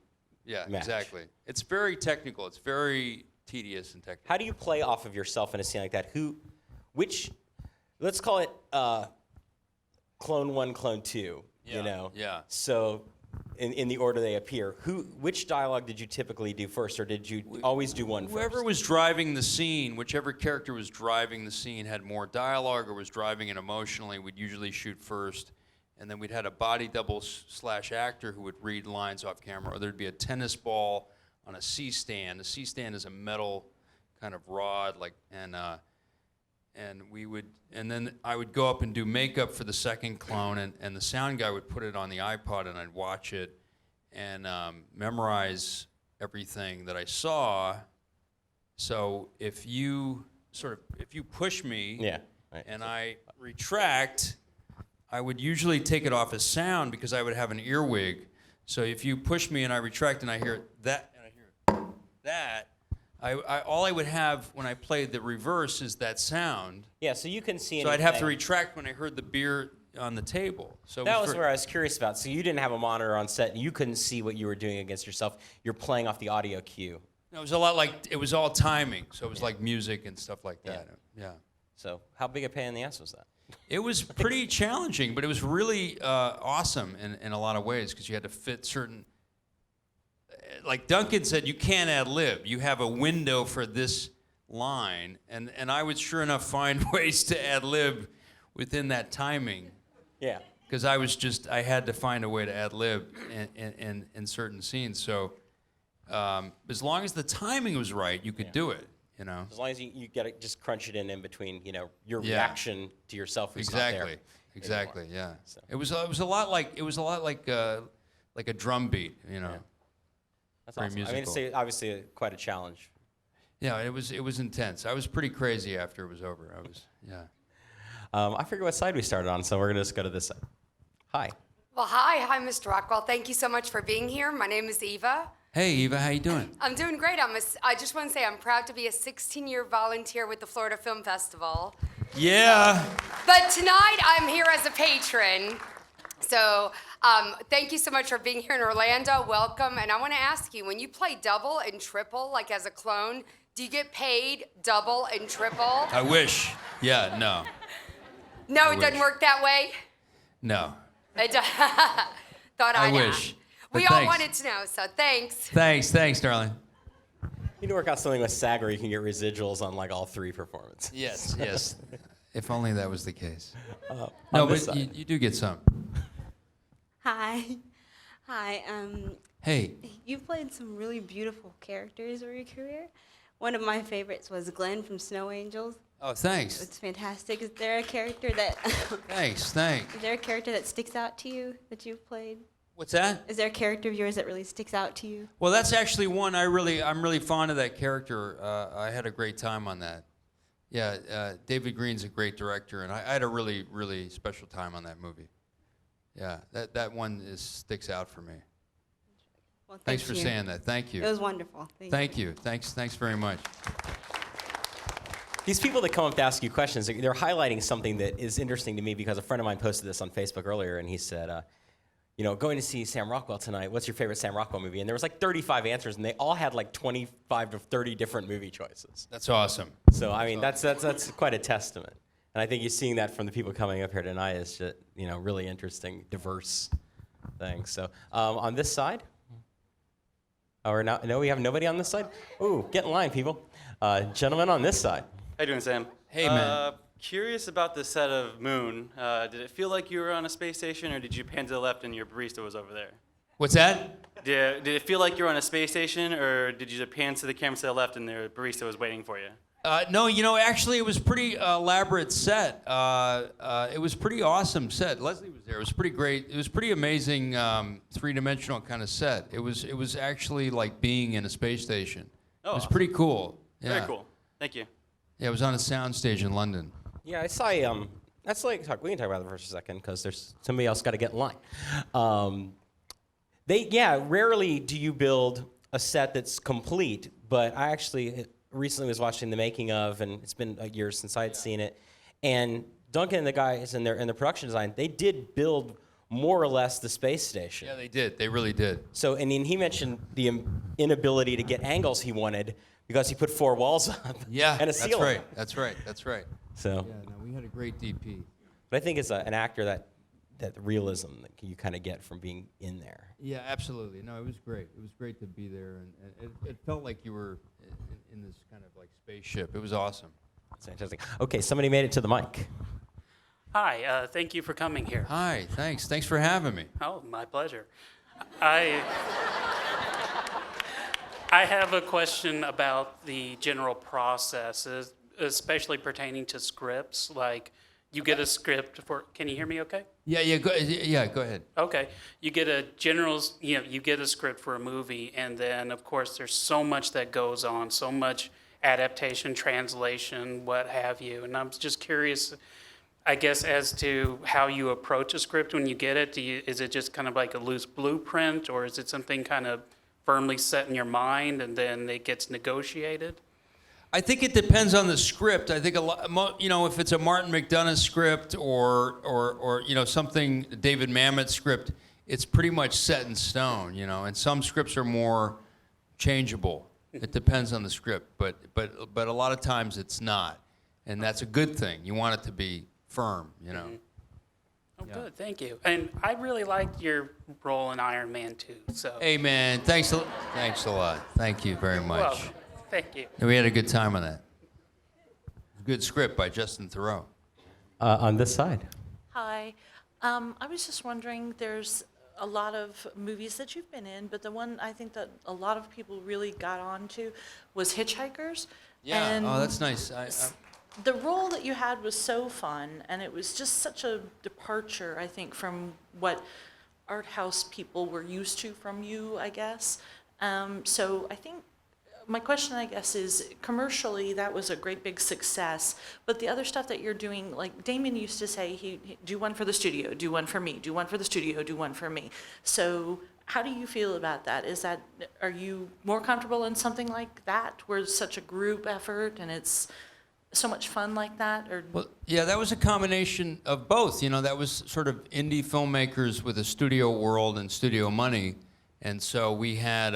Exactly. It's very technical. It's very tedious and technical. How do you play off of yourself in a scene like that? Let's call it Clone 1, Clone 2, you know? Yeah. So in the order they appear, which dialogue did you typically do first, or did you always do one first? Whoever was driving the scene, whichever character was driving the scene had more dialogue or was driving it emotionally, we'd usually shoot first. And then we'd had a body double / actor who would read lines off camera, or there'd be a tennis ball on a C-stand. A C-stand is a metal kind of rod, and then I would go up and do makeup for the second clone, and the sound guy would put it on the iPod, and I'd watch it and memorize everything that I saw. So if you push me and I retract, I would usually take it off as sound because I would have an earwig. So if you push me and I retract and I hear that and I hear that, all I would have when I played the reverse is that sound. Yeah, so you can see anything. So I'd have to retract when I heard the beer on the table. So that was where I was curious about. So you didn't have a monitor on set, and you couldn't see what you were doing against yourself. You're playing off the audio cue. It was a lot like, it was all timing. So it was like music and stuff like that. Yeah. So how big a pain in the ass was that? It was pretty challenging, but it was really awesome in a lot of ways because you had to fit certain. Like Duncan said, you can't ad lib. You have a window for this line, and I would sure enough find ways to ad lib within that timing. Yeah. Because I had to find a way to ad lib in certain scenes. So as long as the timing was right, you could do it. You know. As long as you get to just crunch it in between, your reaction to yourself is not there. Exactly. Anymore. Yeah. So. It was a lot like a drum beat. Yeah. That's very awesome. musical. I mean, it's obviously quite a challenge. Yeah, it was intense. I was pretty crazy after it was over. I forget what side we started on, so we're gonna just go to this side. Hi. Well, hi, Mr. Rockwell. Thank you so much for being here. My name is Eva. Hey, Eva, how you doing? I'm doing great. I just want to say I'm proud to be a 16-year volunteer with the Florida Film Festival. Yeah. But tonight I'm here as a patron. So thank you so much for being here in Orlando. Welcome. And I want to ask you, when you play double and triple, like as a clone, do you get paid double and triple? I wish. Yeah, no. No, it doesn't work that way? No. Thought I'd wish. ask. But We all thanks. wanted to know, so thanks. Thanks, darling. You need to work out something with SAG where you can get residuals on like all 3 performances. Yes. If only that was the case. On No, this but side. you do get some. Hi. Hey. You've played some really beautiful characters over your career. One of my favorites was Glenn from Snow Angels. Oh, thanks. It's fantastic. Is there a character that Thanks. Is there a character that sticks out to you that you've played? What's that? Is there a character of yours that really sticks out to you? Well, that's actually one I'm really fond of that character. I had a great time on that. Yeah, David Green's a great director, and I had a really special time on that movie. Yeah, that one sticks out for me. Well, Thanks for saying that. Thank you. It was wonderful. Thank you. Thanks very much. These people that come up to ask you questions, they're highlighting something that is interesting to me because a friend of mine posted this on Facebook earlier, and he said, going to see Sam Rockwell tonight, what's your favorite Sam Rockwell movie? And there was like 35 answers, and they all had like 25 to 30 different movie choices. That's awesome. So, I mean, that's quite a testament. And I think you're seeing that from the people coming up here tonight is just, really interesting, diverse things. So, on this side? No, we have nobody on this side? Ooh, get in line, people. Gentlemen on this side. How you doing, Sam? Hey, man. Curious about the set of Moon. Did it feel like you were on a space station, or did you pan to the left and your barista was over there? What's that? Did it feel like you were on a space station, or did you pan to the camera to the left and the barista was waiting for you? No, actually, it was pretty elaborate set. It was pretty awesome set. Leslie was there. It was pretty great. It was pretty amazing, three-dimensional kind of set. It was actually like being in a space station. Oh, it was awesome. pretty cool. Yeah. Very cool. Thank you. Yeah, it was on a sound stage in London. Yeah, I saw. We can talk about it for a second because there's somebody else got to get in line. Rarely do you build a set that's complete, but I actually recently was watching the making of, and it's been a year since I had seen it. And Duncan and the guys in the production design, they did build more or less the space station. Yeah, they did. They really did. So, and then he mentioned the inability to get angles he wanted because he put 4 walls up Yeah, and a ceiling. That's right. So. Yeah, no, we had a great DP. But I think it's an actor that realism that you kind of get from being in there. Yeah, absolutely. No, it was great. It was great to be there, and it felt like you were in this kind of like spaceship. It was awesome. That's fantastic. Okay, somebody made it to the mic. Hi, thank you for coming here. Hi, thanks. Thanks for having me. Oh, my pleasure. I I have a question about the general process, especially pertaining to scripts. Like, you get a script for. Can you hear me? Okay. Yeah, go ahead. Okay. You get a you get a script for a movie, and then of course there's so much that goes on, so much adaptation, translation, what have you. And I'm just curious, I guess, as to how you approach a script when you get it. Is it just kind of like a loose blueprint, or is it something kind of firmly set in your mind and then it gets negotiated? I think it depends on the script. I think a lot, if it's a Martin McDonagh script or something David Mamet script, it's pretty much set in stone. And some scripts are more changeable. It depends on the script, but a lot of times it's not, and that's a good thing. You want it to be firm. Oh, good, thank you. And I really liked your role in Iron Man 2. So. Hey man, thanks a lot. Thank you very much. Well, thank you. And we had a good time on that. Good script by Justin Theroux. On this side. Hi. I was just wondering, there's a lot of movies that you've been in, but the one I think that a lot of people really got onto was Hitchhikers. Yeah. And that's nice. the role that you had was so fun, and it was just such a departure, I think, from what art house people were used to from you, I guess. So I think my question, I guess, is commercially that was a great big success, but the other stuff that you're doing, like Damon used to say, he do one for the studio, do one for me, do one for the studio, do one for me. So how do you feel about that? Are you more comfortable in something like that, where it's such a group effort and it's so much fun like that? Or Well, yeah, that was a combination of both. That was sort of indie filmmakers with a studio world and studio money, and so we had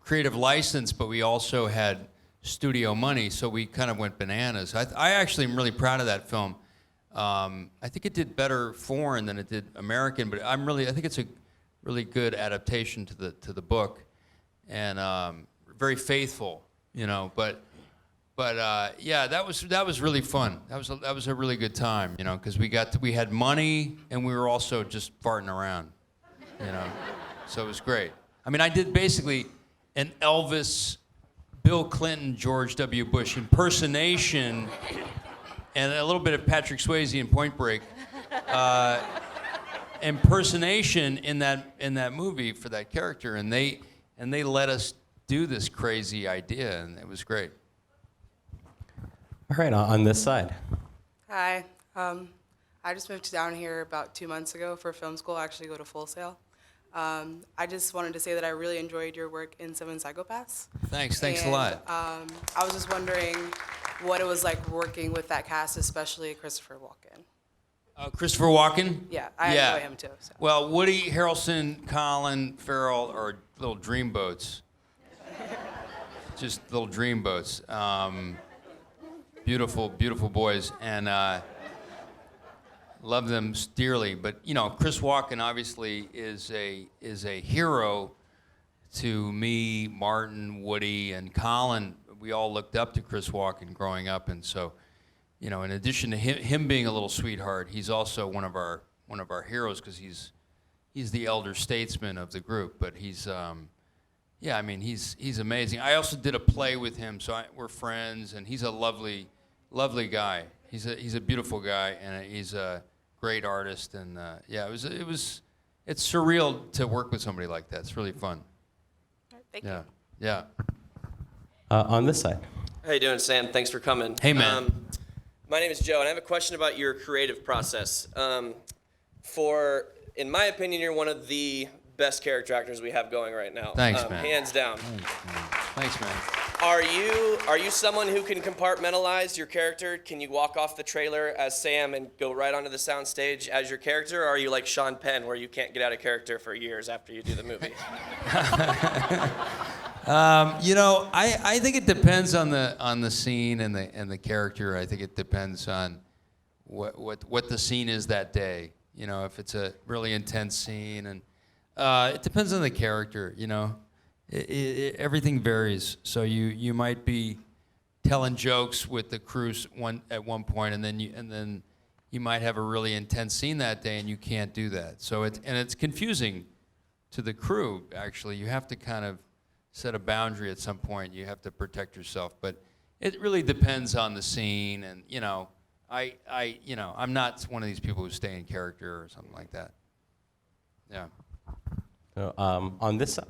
creative license, but we also had studio money, so we kind of went bananas. I actually am really proud of that film. I think it did better foreign than it did American, but I think it's a really good adaptation to the book, and very faithful, But yeah, that was really fun. That was a really good time, because we had money and we were also just farting around, So it was great. I mean, I did basically an Elvis, Bill Clinton, George W. Bush impersonation, and a little bit of Patrick Swayze in Point Break impersonation in that movie for that character, and they let us do this crazy idea, and it was great. All right, on this side. Hi. I just moved down here about 2 months ago for film school. I actually go to Full Sail. I just wanted to say that I really enjoyed your work in Seven Psychopaths. Thanks a lot. I was just wondering what it was like working with that cast, especially Christopher Walken. Christopher Walken? Yeah, I enjoy him too. So. Well, Woody Harrelson, Colin Farrell are little dreamboats. Just little dreamboats. Beautiful, beautiful boys, and love them dearly. But Chris Walken obviously is a hero to me, Martin, Woody, and Colin. We all looked up to Chris Walken growing up, and so, in addition to him being a little sweetheart, he's also one of our heroes because he's the elder statesman of the group. But he's he's amazing. I also did a play with him, so we're friends, and he's a lovely guy. He's a beautiful guy, and he's a great artist. And it's surreal to work with somebody like that. It's really fun. Thank you. Yeah. On this side. How you doing, Sam? Thanks for coming. Hey, man. My name is Joe, and I have a question about your creative process. In my opinion, you're one of the best character actors we have going right now. Thanks, man. Hands down. Thanks, man. Are you someone who can compartmentalize your character? Can you walk off the trailer as Sam and go right onto the soundstage as your character? Or are you like Sean Penn, where you can't get out of character for years after you do the movie? I think it depends on the scene and the character. I think it depends on what the scene is that day. If it's a really intense scene, and it depends on the character. Everything varies. So you might be telling jokes with the crew at one point, and then you might have a really intense scene that day, and you can't do that. So it's confusing to the crew. Actually, you have to kind of set a boundary at some point. You have to protect yourself, but it really depends on the scene. And I'm not one of these people who stay in character or something like that. Yeah. So, on this side.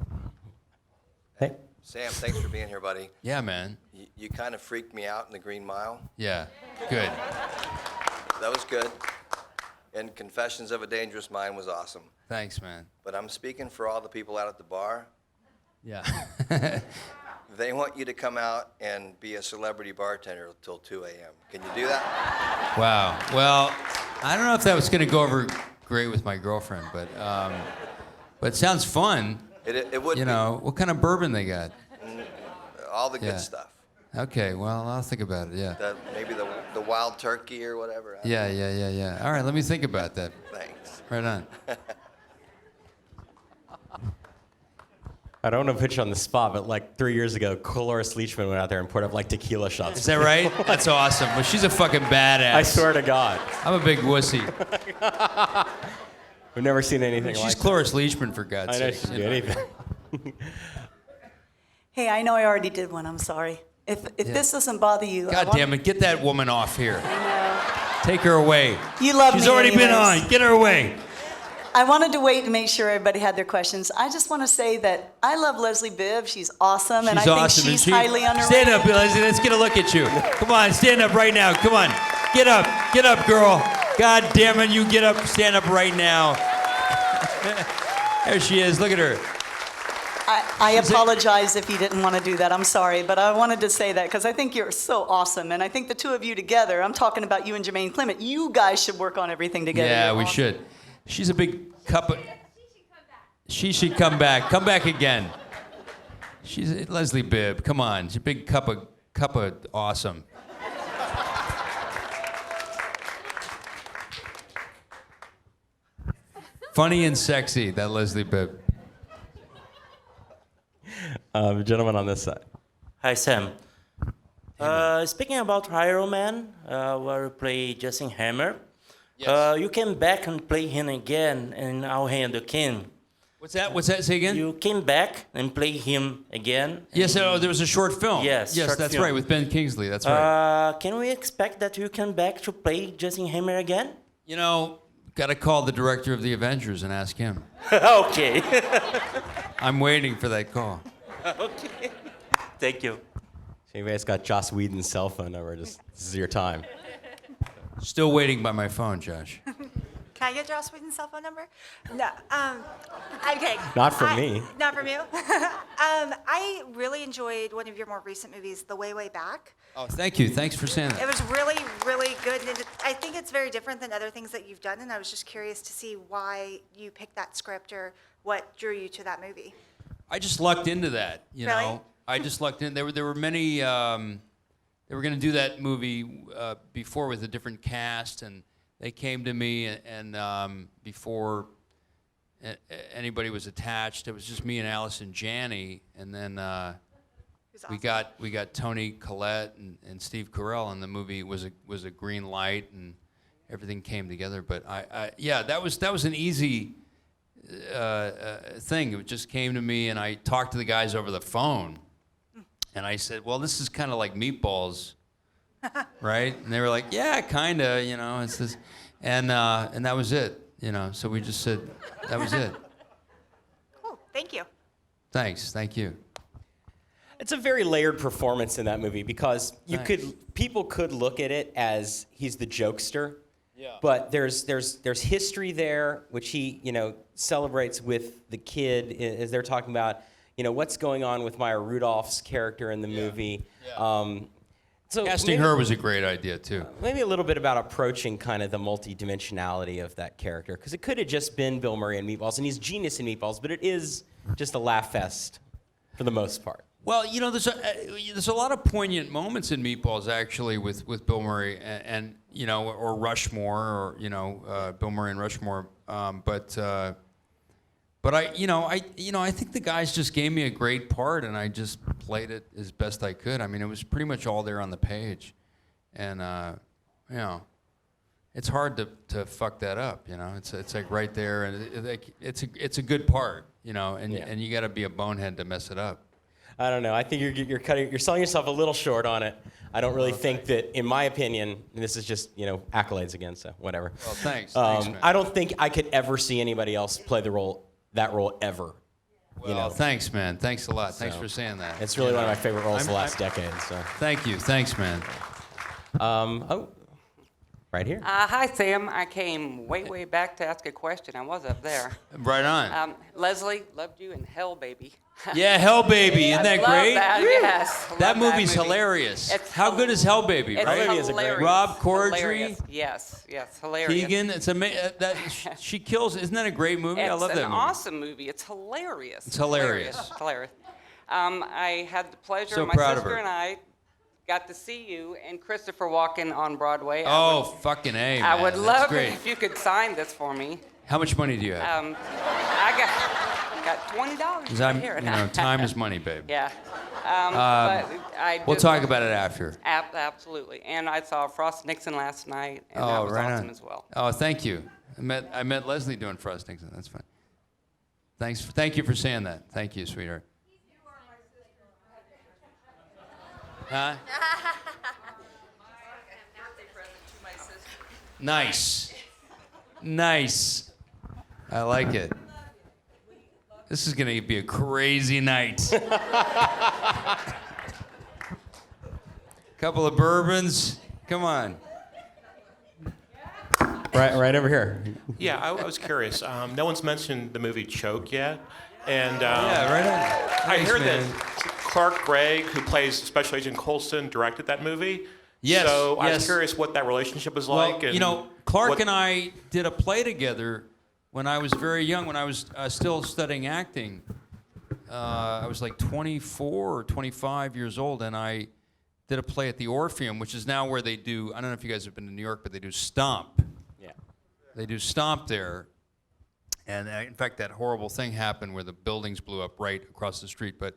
Hey. Sam, thanks for being here, buddy. Yeah, man. You kind of freaked me out in the Green Mile. Yeah. Good. That was good. And Confessions of a Dangerous Mind was awesome. Thanks, man. But I'm speaking for all the people out at the bar. Yeah. They want you to come out and be a celebrity bartender till 2 a.m. Can you do that? Wow. Well, I don't know if that was going to go over great with my girlfriend, but it sounds fun. It would You know, what kind of bourbon they got? all the Yeah. good stuff. Okay, well, I'll think about it, yeah. Maybe the wild turkey or whatever. Yeah. All right, let me think about that. Thanks. Right on. I don't want to put you on the spot, but like 3 years ago, Cloris Leachman went out there and poured up like tequila shots. Is that right? That's awesome. Well, she's a fucking badass. I swear to God. I'm a big wussy. We've never seen anything She's like Cloris Leachman, for God's I know sake. she'd do anything. Hey, I know I already did one. I'm sorry. If Yeah. this doesn't bother you, God damn it, get that woman off here. I know. Take her away. You love She's me already been anyways. on. Get her away. I wanted to wait and make sure everybody had their questions. I just want to say that I love Leslie Bibb. She's awesome, and I She's think awesome. she's and highly underrated. Stand up, Leslie. Let's get a look at you. Come on, stand up right now. Come on. Get up, girl. God damn it, you get up. Stand up right now. There she is. Look at her. I apologize if you didn't want to do that. I'm sorry, but I wanted to say that because I think you're so awesome, and I think the two of you together, I'm talking about you and Jermaine Clement, you guys should work on everything together. Yeah, You're we awesome. should. She's a big cup of... She should come back. Come back again. She's Leslie Bibb. Come on. She's a big cup of awesome. Funny and sexy, that Leslie Bibb. Gentleman on this side. Hi, Sam. Speaking about Iron Man, where you play Justin Hammer, you came back and play him again in I'll Hand the King. What's that? Say again? You came back and play him again. Yes, there was a short film. Yes, Yes, short that's film. right, with Ben Kingsley. That's right. Can we expect that you come back to play Justin Hammer again? You know, got to call the director of the Avengers and ask him. Okay. I'm waiting for that call. Okay. Thank you. So you guys got Joss Whedon's cell phone number. This is your time. Still waiting by my phone, Josh. Can I get Joss Whedon's cell phone number? No. Okay. Not from me. Not from you. I really enjoyed one of your more recent movies, The Way, Way Back. Oh, thank you. Thanks for saying that. It was really, really good. And I think it's very different than other things that you've done, and I was just curious to see why you picked that script or what drew you to that movie. I just lucked into that, you Really? know. I just lucked in. There were many. They were going to do that movie before with a different cast, and they came to me, and before anybody was attached, it was just me and Allison Janney, and then we got Tony Collette and Steve Carell, and the movie was a green light, and everything came together. But that was an easy thing. It just came to me, and I talked to the guys over the phone, and I said, "Well, this is kind of like Meatballs." Right? And they were like, yeah, kind of, you know. It's this, and that was it, you know. So we just said, that was it. Cool. Thank you. Thanks. Thank you. It's a very layered performance in that movie because people could look at it as he's the jokester. Yeah. But there's history there, which he, you know, celebrates with the kid as they're talking about, you know, what's going on with Maya Rudolph's character in the movie. Yeah. So Casting her was a great idea, too. Maybe a little bit about approaching kind of the multidimensionality of that character, because it could have just been Bill Murray in Meatballs, and he's genius in Meatballs, but it is just a laugh fest for the most part. Well, you know, there's a lot of poignant moments in Meatballs, actually, with Bill Murray and you know, or Rushmore, or, you know, Bill Murray and Rushmore. But I think the guys just gave me a great part, and I just played it as best I could. I mean, it was pretty much all there on the page, and you know, it's hard to fuck that up. You know, it's like right there, and it's a good part. you know, and you got to be a bonehead to mess it up. I don't know. I think you're selling yourself a little short on it. I don't really think that, in my opinion, and this is just accolades again, so whatever. Well, thanks. Thanks, man. I don't think I could ever see anybody else play that role ever. Well, thanks, man. Thanks a lot. Thanks for saying that. It's really one of my favorite roles the last decade. So. Thank you. Thanks, man. Right here. Hi, Sam. I came way back to ask a question. I was up there. Right on. Leslie, loved you in Hell, Baby. Yeah, Hell Baby. Isn't that I love great? That, yes. That Love that movie's movie. hilarious. It's How good is Hell Baby? It's Right? hilarious. Rob Corddry. Hilarious. Yes, hilarious. Keegan. It's she kills. Isn't that a great movie? I love that It's movie. an awesome movie. It's hilarious. It's hilarious. Hilarious. I had the pleasure, So my proud of sister her. and I got to see you and Christopher Walken on Broadway. Oh, fucking A, man. I would That's love great. it if you could sign this for me. How much money do you have? I got $20 Because right here. time is money, babe. Yeah. But I We'll did- talk about it after. Absolutely. And I saw Frost Nixon last night, and that was right awesome on. as well. Oh, thank you. I met Leslie doing Frost Nixon. That's fine. Thank you for saying that. Thank you, sweetheart. Huh? Nice. Nice. I like it. This is going to be a crazy night. Couple of bourbons. Come on. Right over here. Yeah, I was curious. No one's mentioned the movie Choke yet. And yeah, right on. I Thanks, heard man. that Clark Gregg, who plays Special Agent Colston, directed that movie. Yes, So I yes. was curious what that relationship was Well, like. And you know, Clark what- and I did a play together when I was very young, when I was still studying acting. I was like 24 or 25 years old, and I did a play at the Orpheum, which is now where they do, I don't know if you guys have been to New York, but they do Stomp. Yeah. They do Stomp there. And in fact, that horrible thing happened where the buildings blew up right across the street. But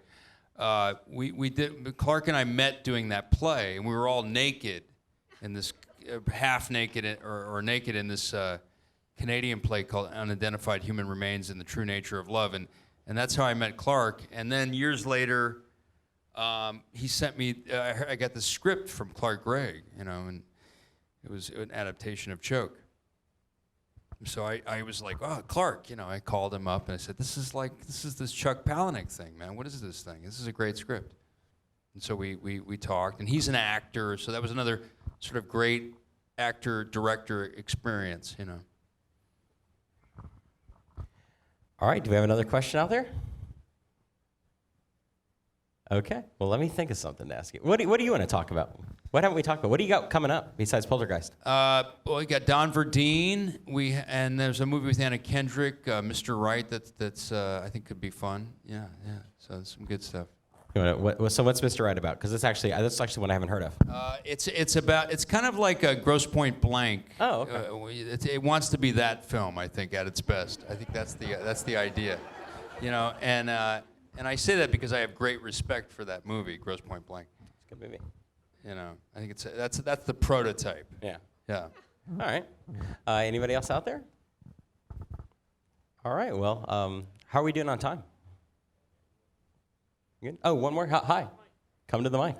we did, Clark and I met doing that play, and we were all naked in this, half naked or naked in this Canadian play called Unidentified Human Remains and the True Nature of Love. And that's how I met Clark. And then years later, he sent me, I got the script from Clark Gregg, and it was an adaptation of Choke. So I was like, oh, Clark, I called him up and I said, this is this Chuck Palahniuk thing, man. What is this thing? This is a great script. And so we talked, and he's an actor, so that was another sort of great actor-director experience, All right, do we have another question out there? Okay, well, let me think of something to ask you. What do you want to talk about? What haven't we talked about? What do you got coming up besides Poltergeist? Well, we got Don Verdeen. And there's a movie with Anna Kendrick, Mr. Right. That's I think could be fun. Yeah. So there's some good stuff. So what's Mr. Right about? Because that's actually one I haven't heard of. It's kind of like a Grosse Pointe Blank. Oh, okay. It wants to be that film, I think, at its best. I think that's the idea, And I say that because I have great respect for that movie, Grosse Pointe Blank. It's a good movie. I think that's the prototype. Yeah. Yeah. All right. Anybody else out there? All right. Well, how are we doing on time? Good. Oh, one more. Hi. Come to the mic.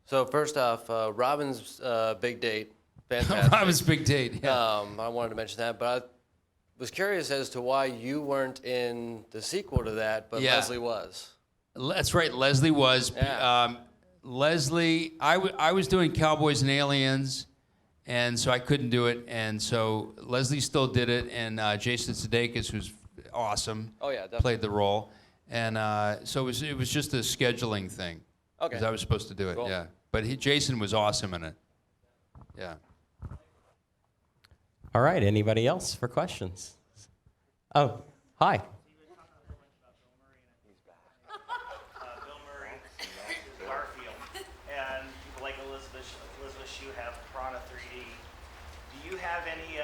So first off, Robin's big date, fantastic. Robin's big date. Yeah. I wanted to mention that, but I was curious as to why you weren't in the sequel to that, but Yeah. Leslie was. That's right. Leslie was. Yeah. Leslie, I was doing Cowboys and Aliens, and so I couldn't do it. And so Leslie still did it, and Jason Sudeikis, who's awesome, Oh, yeah, definitely. played the role. And so it was just a scheduling thing. Okay. Because I was supposed to do it. Cool. Yeah. But Jason was awesome in it. Yeah. All right. Anybody else for questions? Oh, hi. And people like Elizabeth Shue have Piranha 3D. Do you have any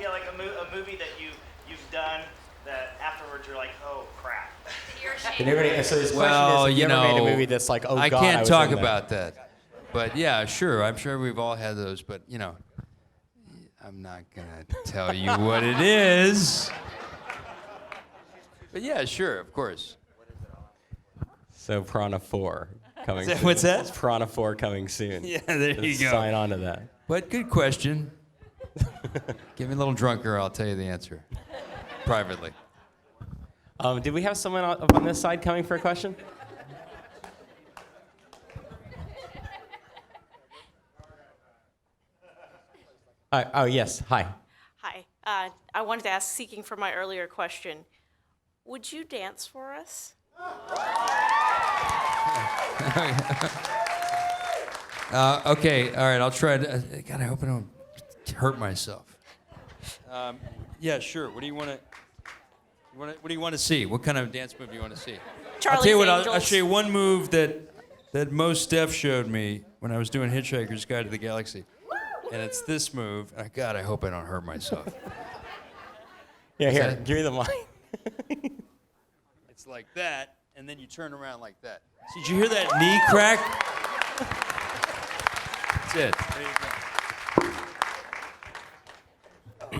like a movie that you've done that afterwards you're like, oh crap? Did anybody, so this question Well, is, have you ever made a movie that's like, oh I God, can't was talk in that? about that. But yeah, sure. I'm sure we've all had those. But I'm not gonna tell you what it is. But yeah, sure, of course. So Piranha 4 coming soon. What's that? It's Piranha 4 coming soon. Yeah, there you Just go. Sign on to that. But good question. Give me a little drunker, I'll tell you the answer. Privately. Did we have someone up on this side coming for a question? Oh, yes. Hi. Hi. I wanted to ask, seeking from my earlier question, would you dance for us? Okay, all right, I'll try to. God, I hope I don't hurt myself. Yeah, sure. What do you want to? What do you want to see? What kind of dance move do you want to see? I'll tell you what. I'll show you one move that Mos Def showed me when I was doing Hitchhiker's Guide to the Galaxy, and it's this move. God, I hope I don't hurt myself. Yeah, here, give me the mic. It's like that, and then you turn around like that. So did you hear that knee crack? That's it. There you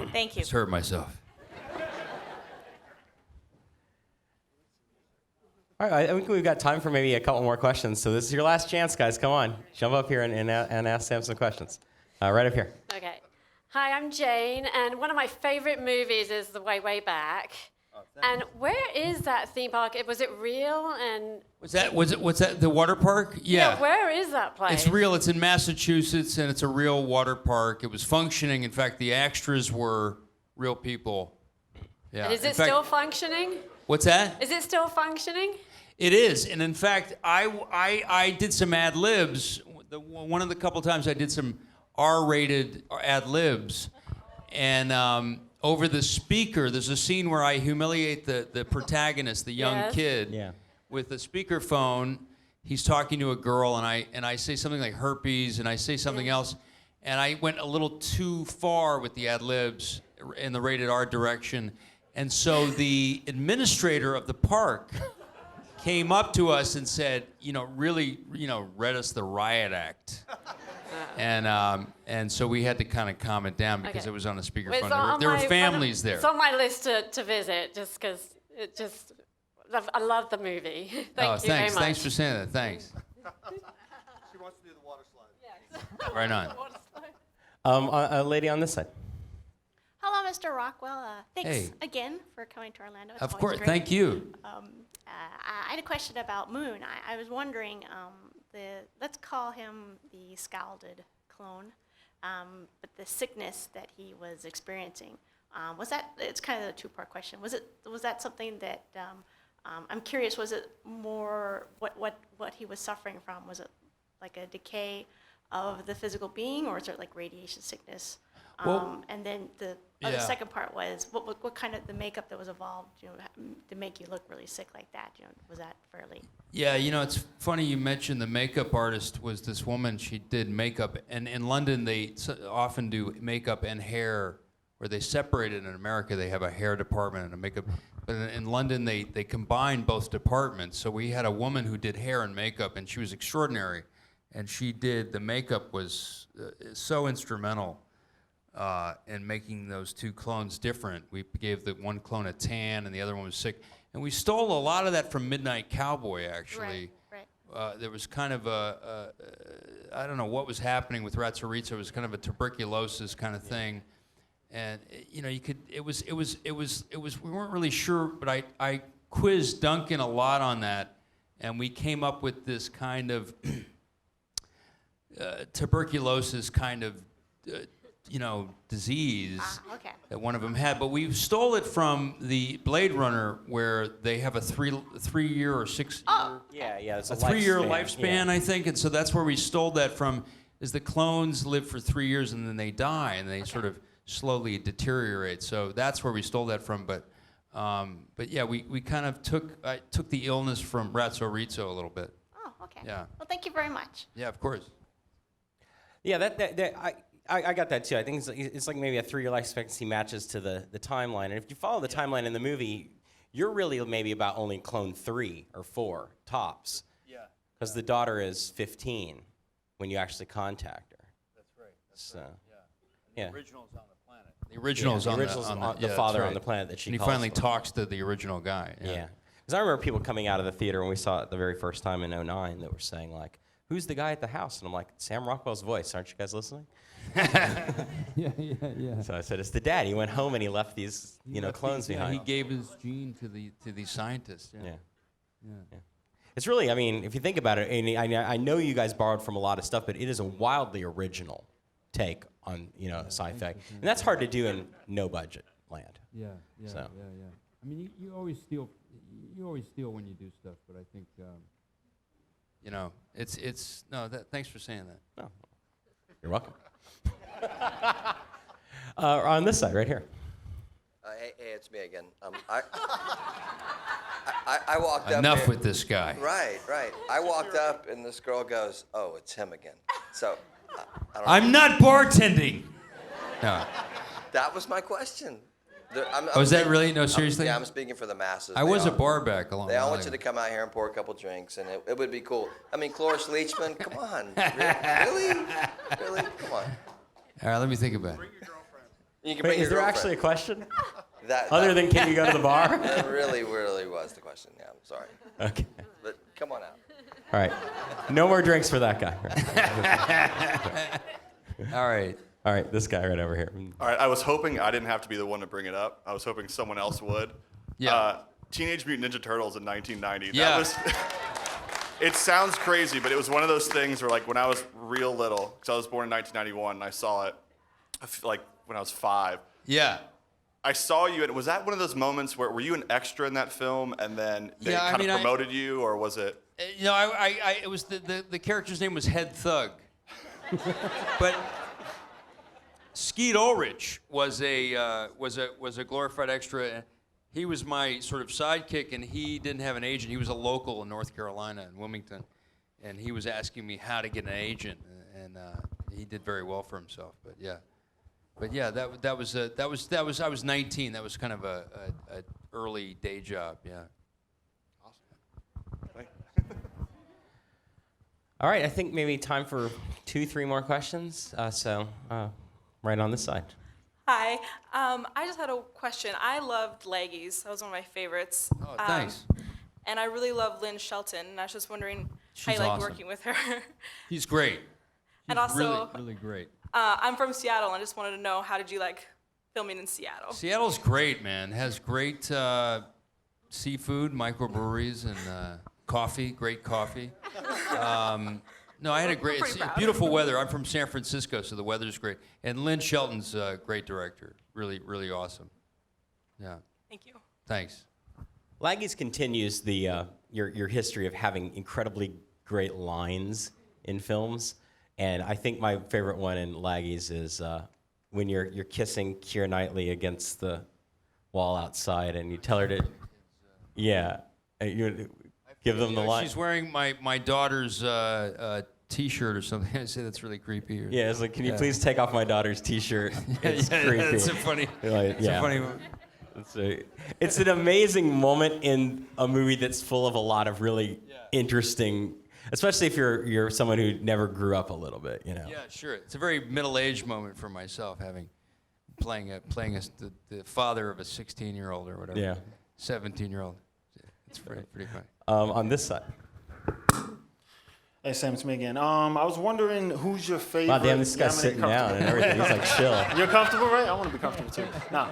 go. Thank you. Just hurt myself. All right, I think we've got time for maybe a couple more questions. So this is your last chance, guys. Come on, jump up here and ask Sam some questions. Right up here. Okay. Hi, I'm Jane, and one of my favorite movies is The Way, Way Back. And where is that theme park? Was it real? And What's that? The water park? Yeah. where is that place? It's real. It's in Massachusetts, and it's a real water park. It was functioning. In fact, the extras were real people. Yeah. And is it In fact- still functioning? What's that? Is it still functioning? It is, and in fact, I did some ad libs. One of the couple times I did some R-rated ad libs, and over the speaker, there's a scene where I humiliate the protagonist, the young Yes. kid, with a speakerphone. He's talking to a girl, and I say something like herpes, and I say something else, and I went a little too far with the ad libs in the rated R direction, and so the administrator of the park came up to us and said, really, read us the riot act. And so we had to kind of calm it down because Okay. it was on a It's speakerphone. on There were my- families there. It's on my list to visit, just because I love the movie. Thank you very Thanks. much. Thanks for saying that. Thanks. She wants to do the water slide. Right on. A lady on this side. Hello, Mr. Rockwell. Thanks Hey. again for coming to Orlando. It's Of always course. great. Thank you. I had a question about Moon. I was wondering, let's call him the scalded clone, but the sickness that he was experiencing, it's kind of a two-part question. Was that something that, I'm curious, was it more what he was suffering from? Was it like a decay of the physical being, or is it like radiation sickness? Well, And then the yeah. second part was what kind of the makeup that was evolved, to make you look really sick like that. Was that fairly? Yeah, it's funny you mentioned the makeup artist was this woman. She did makeup, and in London they often do makeup and hair, where they separate it. In America, they have a hair department and a makeup. But in London, they combine both departments. So we had a woman who did hair and makeup, and she was extraordinary. And the makeup was so instrumental in making those two clones different. We gave the one clone a tan, and the other one was sick. And we stole a lot of that from Midnight Cowboy, actually. Right. There was kind of I don't know what was happening with Ratsaritsa. It was kind of a tuberculosis kind of thing. And we weren't really sure, but I quizzed Duncan a lot on that, and we came up with this kind of tuberculosis kind of disease that one of them had. But we stole it from the Blade Runner, where they have a 3-year or 6 year It's a 3-year lifespan, lifespan, I think. And so that's where we stole that from, is the clones live for 3 years and then they die, and they sort of slowly deteriorate. So that's where we stole that from. But yeah, we kind of took the illness from Ratsaritsa a little bit. Oh, okay. Yeah. Well, thank you very much. Yeah, of course. Yeah, I got that too. I think it's like maybe a 3-year life expectancy matches to the timeline. And if you follow the timeline in the movie, you're really maybe about only clone 3 or 4 tops. Yeah. Because the daughter is 15 when you actually contact her. That's right. So, yeah. yeah. The original's on the The original's Yeah, on the original's the, on yeah, the that's father right. on the planet that she And he calls finally him. talks to the original guy. Yeah. Because I remember people coming out of the theater when we saw it the very first time in '09 that were saying, like, who's the guy at the house? And I'm like, Sam Rockwell's voice. Aren't you guys listening? Yeah. So I said, it's the dad. He went home and he left these, clones Yeah, behind. he gave his gene to the scientist. Yeah. Yeah. It's really, I mean, if you think about it, and I know you guys borrowed from a lot of stuff, but it is a wildly original take on, sci-fi. And that's hard to do in no budget land. Yeah. So. I mean, you always steal. You always steal when you do stuff, but I think, it's no. Thanks for saying that. Oh, you're welcome. On this side, right here. Hey, it's me again. I walked up. Enough here. with this guy. Right. I walked up, and this girl goes, "Oh, it's him again." So, I don't I'm not bartending. No. That was my question. Oh, is that really? No, seriously? I'm speaking for the masses. I was a bar back a long They all while want you ago. to come out here and pour a couple drinks, and it would be cool. I mean, Cloris Leachman, come on. Really? Come on. All right, let me think about it. You can Wait, bring is your there actually a girlfriend. question? Other than can you go to the bar? That really was the question. Yeah, I'm sorry. Okay. But come on out. All right. No more drinks for that guy. All right. All right, this guy right over here. All right, I was hoping I didn't have to be the one to bring it up. I was hoping someone else would. Yeah. Teenage Mutant Ninja Turtles in 1990. Yeah. That was, it sounds crazy, but it was one of those things where, like, when I was real little, because I was born in 1991, and I saw it, like, when I was 5. Yeah. I saw you, and was that one of those moments where, were you an extra in that film, and then they Yeah, I kind mean, of promoted you, or was it? It was the character's name was Head Thug, but Skeet Ulrich was a glorified extra. He was my sort of sidekick, and he didn't have an agent. He was a local in North Carolina, in Wilmington, and he was asking me how to get an agent, and he did very well for himself. But yeah, that was I was 19. That was kind of a early day job. Yeah. All right, I think maybe time for 2-3 more questions. Right on this side. Hi. I just had a question. I loved Laggies. That was one of my favorites. Oh, thanks. And I really love Lynn Shelton, and I was just wondering how She's you like awesome. working with her. He's great. And also, really, really great. I'm from Seattle, and I just wanted to know, how did you like filming in Seattle? Seattle's great, man. Has great seafood, microbreweries, and coffee. Great coffee. No, I had a great, it's beautiful weather. I'm from San Francisco, so the weather's great. And Lynn Shelton's a great director. Really, really awesome. Yeah. Thank you. Thanks. Laggies continues the your history of having incredibly great lines in films, and I think my favorite one in Laggies is when you're kissing Keira Knightley against the wall outside, and you tell her to, you give them the line. She's wearing my daughter's T-shirt or something. I say that's really creepy. Or, Yeah, it's like, can you please take off my daughter's T-shirt? It's creepy. It's a funny. Like, It's a funny. It's an amazing moment in a movie that's full of a lot of really interesting, especially if you're someone who never grew up a little bit, Yeah, sure. It's a very middle-aged moment for myself, playing the father of a 16-year-old or whatever. Yeah. 17-year-old. It's pretty funny. On this side. Hey, Sam, it's me again. I was wondering who's your favorite. Wow, damn, this guy's sitting down and everything. He's like, chill. You're comfortable, right? I want to be comfortable too. Now,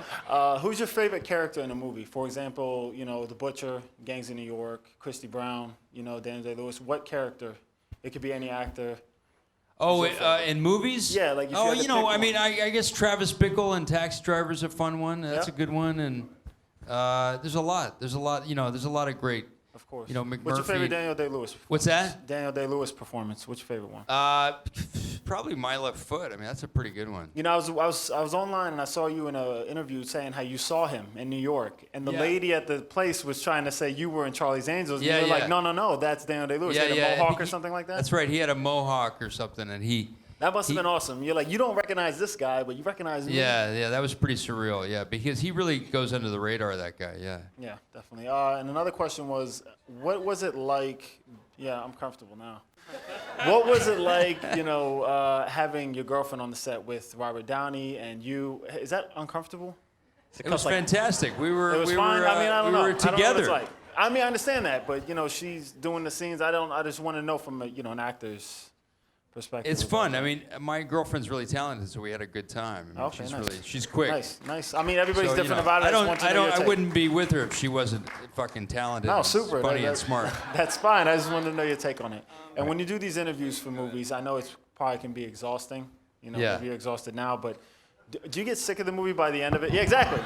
who's your favorite character in a movie? For example, The Butcher, Gangs of New York, Christy Brown, Daniel Day-Lewis. What character? It could be any actor. Oh, in movies? Yeah, like if you had to pick I mean, one. I guess Travis Bickle and Taxi Driver's a fun one. That's a good one, and there's a lot. There's a lot of great. Of course. McMurphy. What's your favorite Daniel Day-Lewis? What's that? Daniel Day-Lewis performance. What's your favorite one? Probably My Left Foot. I mean, that's a pretty good one. I was online and I saw you in an interview saying how you saw him in New York, and the Yeah. lady at the place was trying to say you were in Charlie's Angels. And Yeah, you were yeah. like, no, that's Daniel Day-Lewis. He had a mohawk or something like that. That's right. He had a mohawk or something, and That must have been awesome. You're like, you don't recognize this guy, but you recognize me. Yeah, that was pretty surreal. Yeah, because he really goes under the radar. That guy. Yeah. Yeah, definitely. And another question was, what was it like Yeah, I'm comfortable now. What was it like, having your girlfriend on the set with Robert Downey and you? Is that uncomfortable? It was fantastic. It was we fine. were, I mean, I don't know. we were I don't know what together. it's like. I mean, I understand that, but she's doing the scenes. I just want to know from an actor's perspective. It's fun. I mean, my girlfriend's really talented, so we had a good time. I mean, Okay, she's quick. Nice. I mean, everybody's So, different about it. I wouldn't be with her if she wasn't fucking talented. No, and super. funny and smart. That's fine. I just wanted to know your take on it. And when you do these interviews for movies, I know it's probably can be exhausting. Yeah. Maybe you're exhausted now, but do you get sick of the movie by the end of it? Yeah, exactly.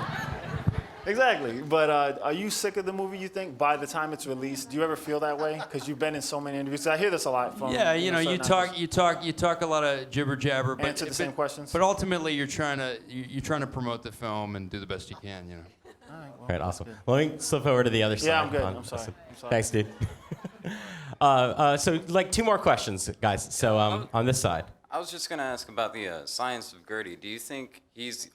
Exactly. But are you sick of the movie, you think, by the time it's released? Do you ever feel that way? Because you've been in so many interviews. I hear this a lot from Yeah, you certain talk a lot of jibber jabber, but Answer the same questions. But ultimately, you're trying to promote the film and do the best you can. All right, awesome. Well, let me slip over to the other side. Yeah, I'm good. I'm sorry. Thanks, dude. So, like, 2 more questions, guys. So, on this side. I was just going to ask about the science of Gertie. Do you think he's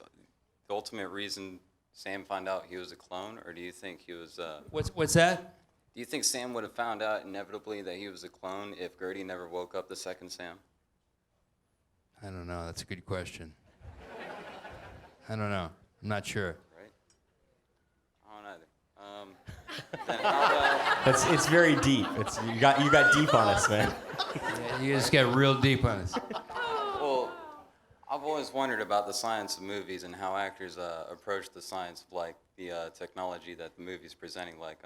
the ultimate reason Sam found out he was a clone, or do you think he was... What's that? Do you think Sam would have found out inevitably that he was a clone if Gertie never woke up the second Sam? I don't know. That's a good question. I don't know. I'm not sure. Right? I don't either. Then how about... It's very deep. You got deep on us, man. Yeah, you just got real deep on us. Well, I've always wondered about the science of movies and how actors approach the science of like the technology that the movie's presenting, like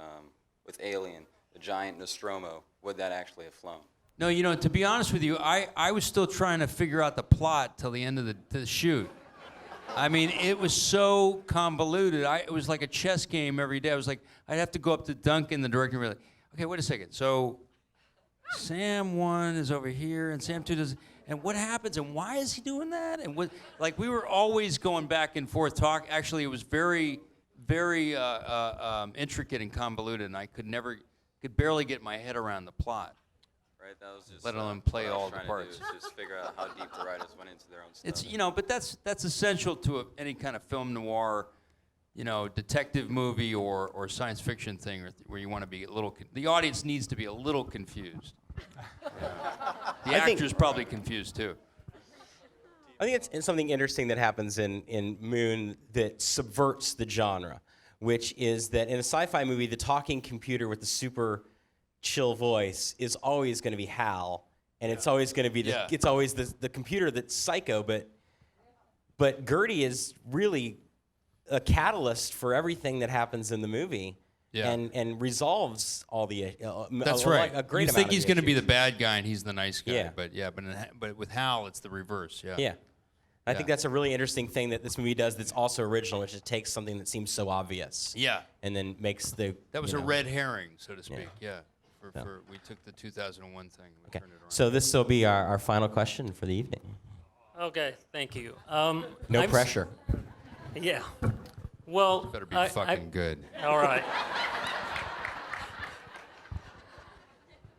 with Alien, the giant Nostromo. Would that actually have flown? No, to be honest with you, I was still trying to figure out the plot till the end of the shoot. I mean, it was so convoluted. It was like a chess game every day. I was like, I'd have to go up to Duncan, the director, and be like, okay, wait a second. So Sam 1 is over here, and Sam 2 does, and what happens, and why is he doing that? And what, like, we were always going back and forth Actually, it was very, very intricate and convoluted, and I could barely get my head around the plot. Right, that was just let alone play what I was all the trying parts. to do is just figure out how deep the writers went into their own stuff. It's but that's essential to any kind of film noir, detective movie or science fiction thing where you want to be a little. The audience needs to be a little confused. The actor's probably confused too. I think it's something interesting that happens in Moon that subverts the genre, which is that in a sci-fi movie, the talking computer with the super chill voice is always going to be Hal, and it's always going to be it's always the computer that's psycho, but Gertie is really a catalyst for everything that happens in the movie. Yeah. And resolves all the That's right. A great you amount think of he's the going to be issues. the bad guy and he's the nice guy, Yeah. but with Hal it's the reverse. Yeah. Yeah. I think that's a really interesting thing that this movie does that's also original, which is it takes something that seems so obvious. Yeah. And then makes the That was you a know, red herring, so to speak. Yeah. Yeah. We took the 2001 thing. And Okay. turned it around. So this will be our final question for the evening. Okay, thank you. No pressure. Yeah. Well, better be fucking good. All right.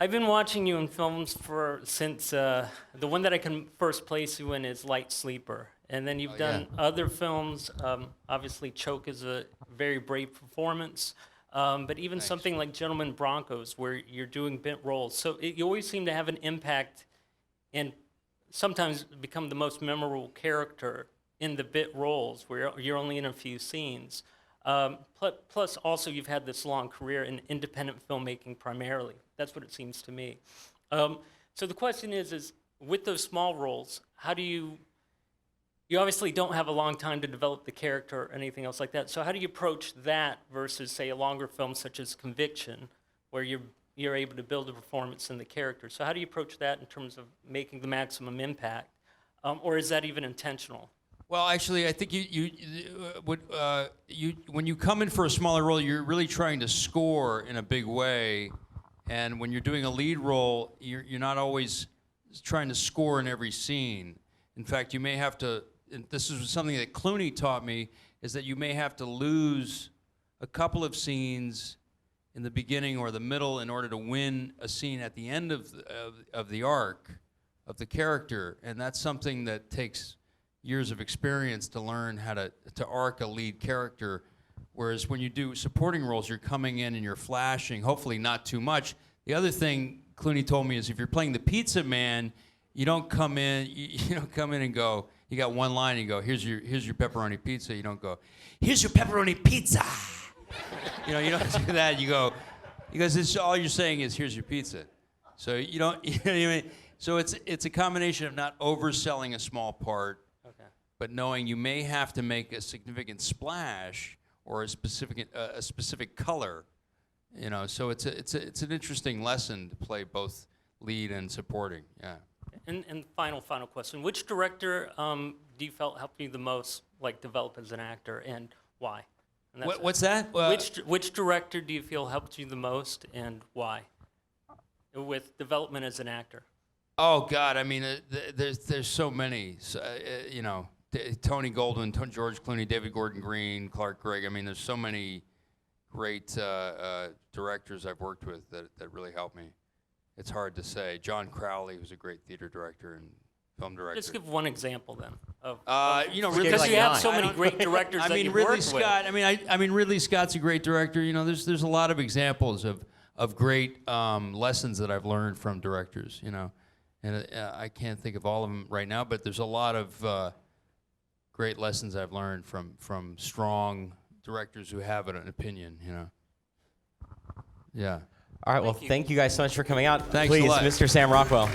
I've been watching you in films since the one that I can first place you in is Light Sleeper, and then you've done other films. Obviously, Choke is a very brave performance, but even something like Gentlemen Broncos, where you're doing bent roles. So you always seem to have an impact, and sometimes become the most memorable character in the bit roles, where you're only in a few scenes. Plus, also, you've had this long career in independent filmmaking primarily. That's what it seems to me. So the question is with those small roles, how do you obviously don't have a long time to develop the character or anything else like that. So how do you approach that versus, say, a longer film such as Conviction, where you're able to build a performance in the character? So how do you approach that in terms of making the maximum impact? Or is that even intentional? Well, actually, I think when you come in for a smaller role, you're really trying to score in a big way, and when you're doing a lead role, you're not always trying to score in every scene. In fact, you may have to. And this is something that Clooney taught me: is that you may have to lose a couple of scenes in the beginning or the middle in order to win a scene at the end of the arc of the character, and that's something that takes years of experience to learn how to arc a lead character, whereas when you do supporting roles, you're coming in and you're flashing, hopefully not too much. The other thing Clooney told me is if you're playing the pizza man, you don't come in and go, you got one line and you go, here's your pepperoni pizza. You don't go, here's your pepperoni pizza. You don't do that. You go, because it's all you're saying is here's your pizza. So you don't, you know what I mean? So it's a combination of not overselling a small part, but knowing you may have to make a significant splash or a specific color. So it's an interesting lesson to play both lead and supporting. Yeah. And final question: which director do you felt helped you the most, like develop as an actor, and why? And What's that? Which director do you feel helped you the most, and why? With development as an actor. Oh God, I mean, there's so many. Tony Goldwyn, George Clooney, David Gordon Green, Clark Gregg. I mean, there's so many great directors I've worked with that really helped me. It's hard to say. John Crowley, who's a great theater director and film director. Just give one example then. Really, because you have so many great directors that you've Ridley worked Scott. with. I mean, Ridley Scott's a great director. There's a lot of examples of great lessons that I've learned from directors. And I can't think of all of them right now, but there's a lot of great lessons I've learned from strong directors who have an opinion. Yeah. All right, well, thank you guys so much for coming out. Thanks a Please, lot. Mr. Sam Rockwell.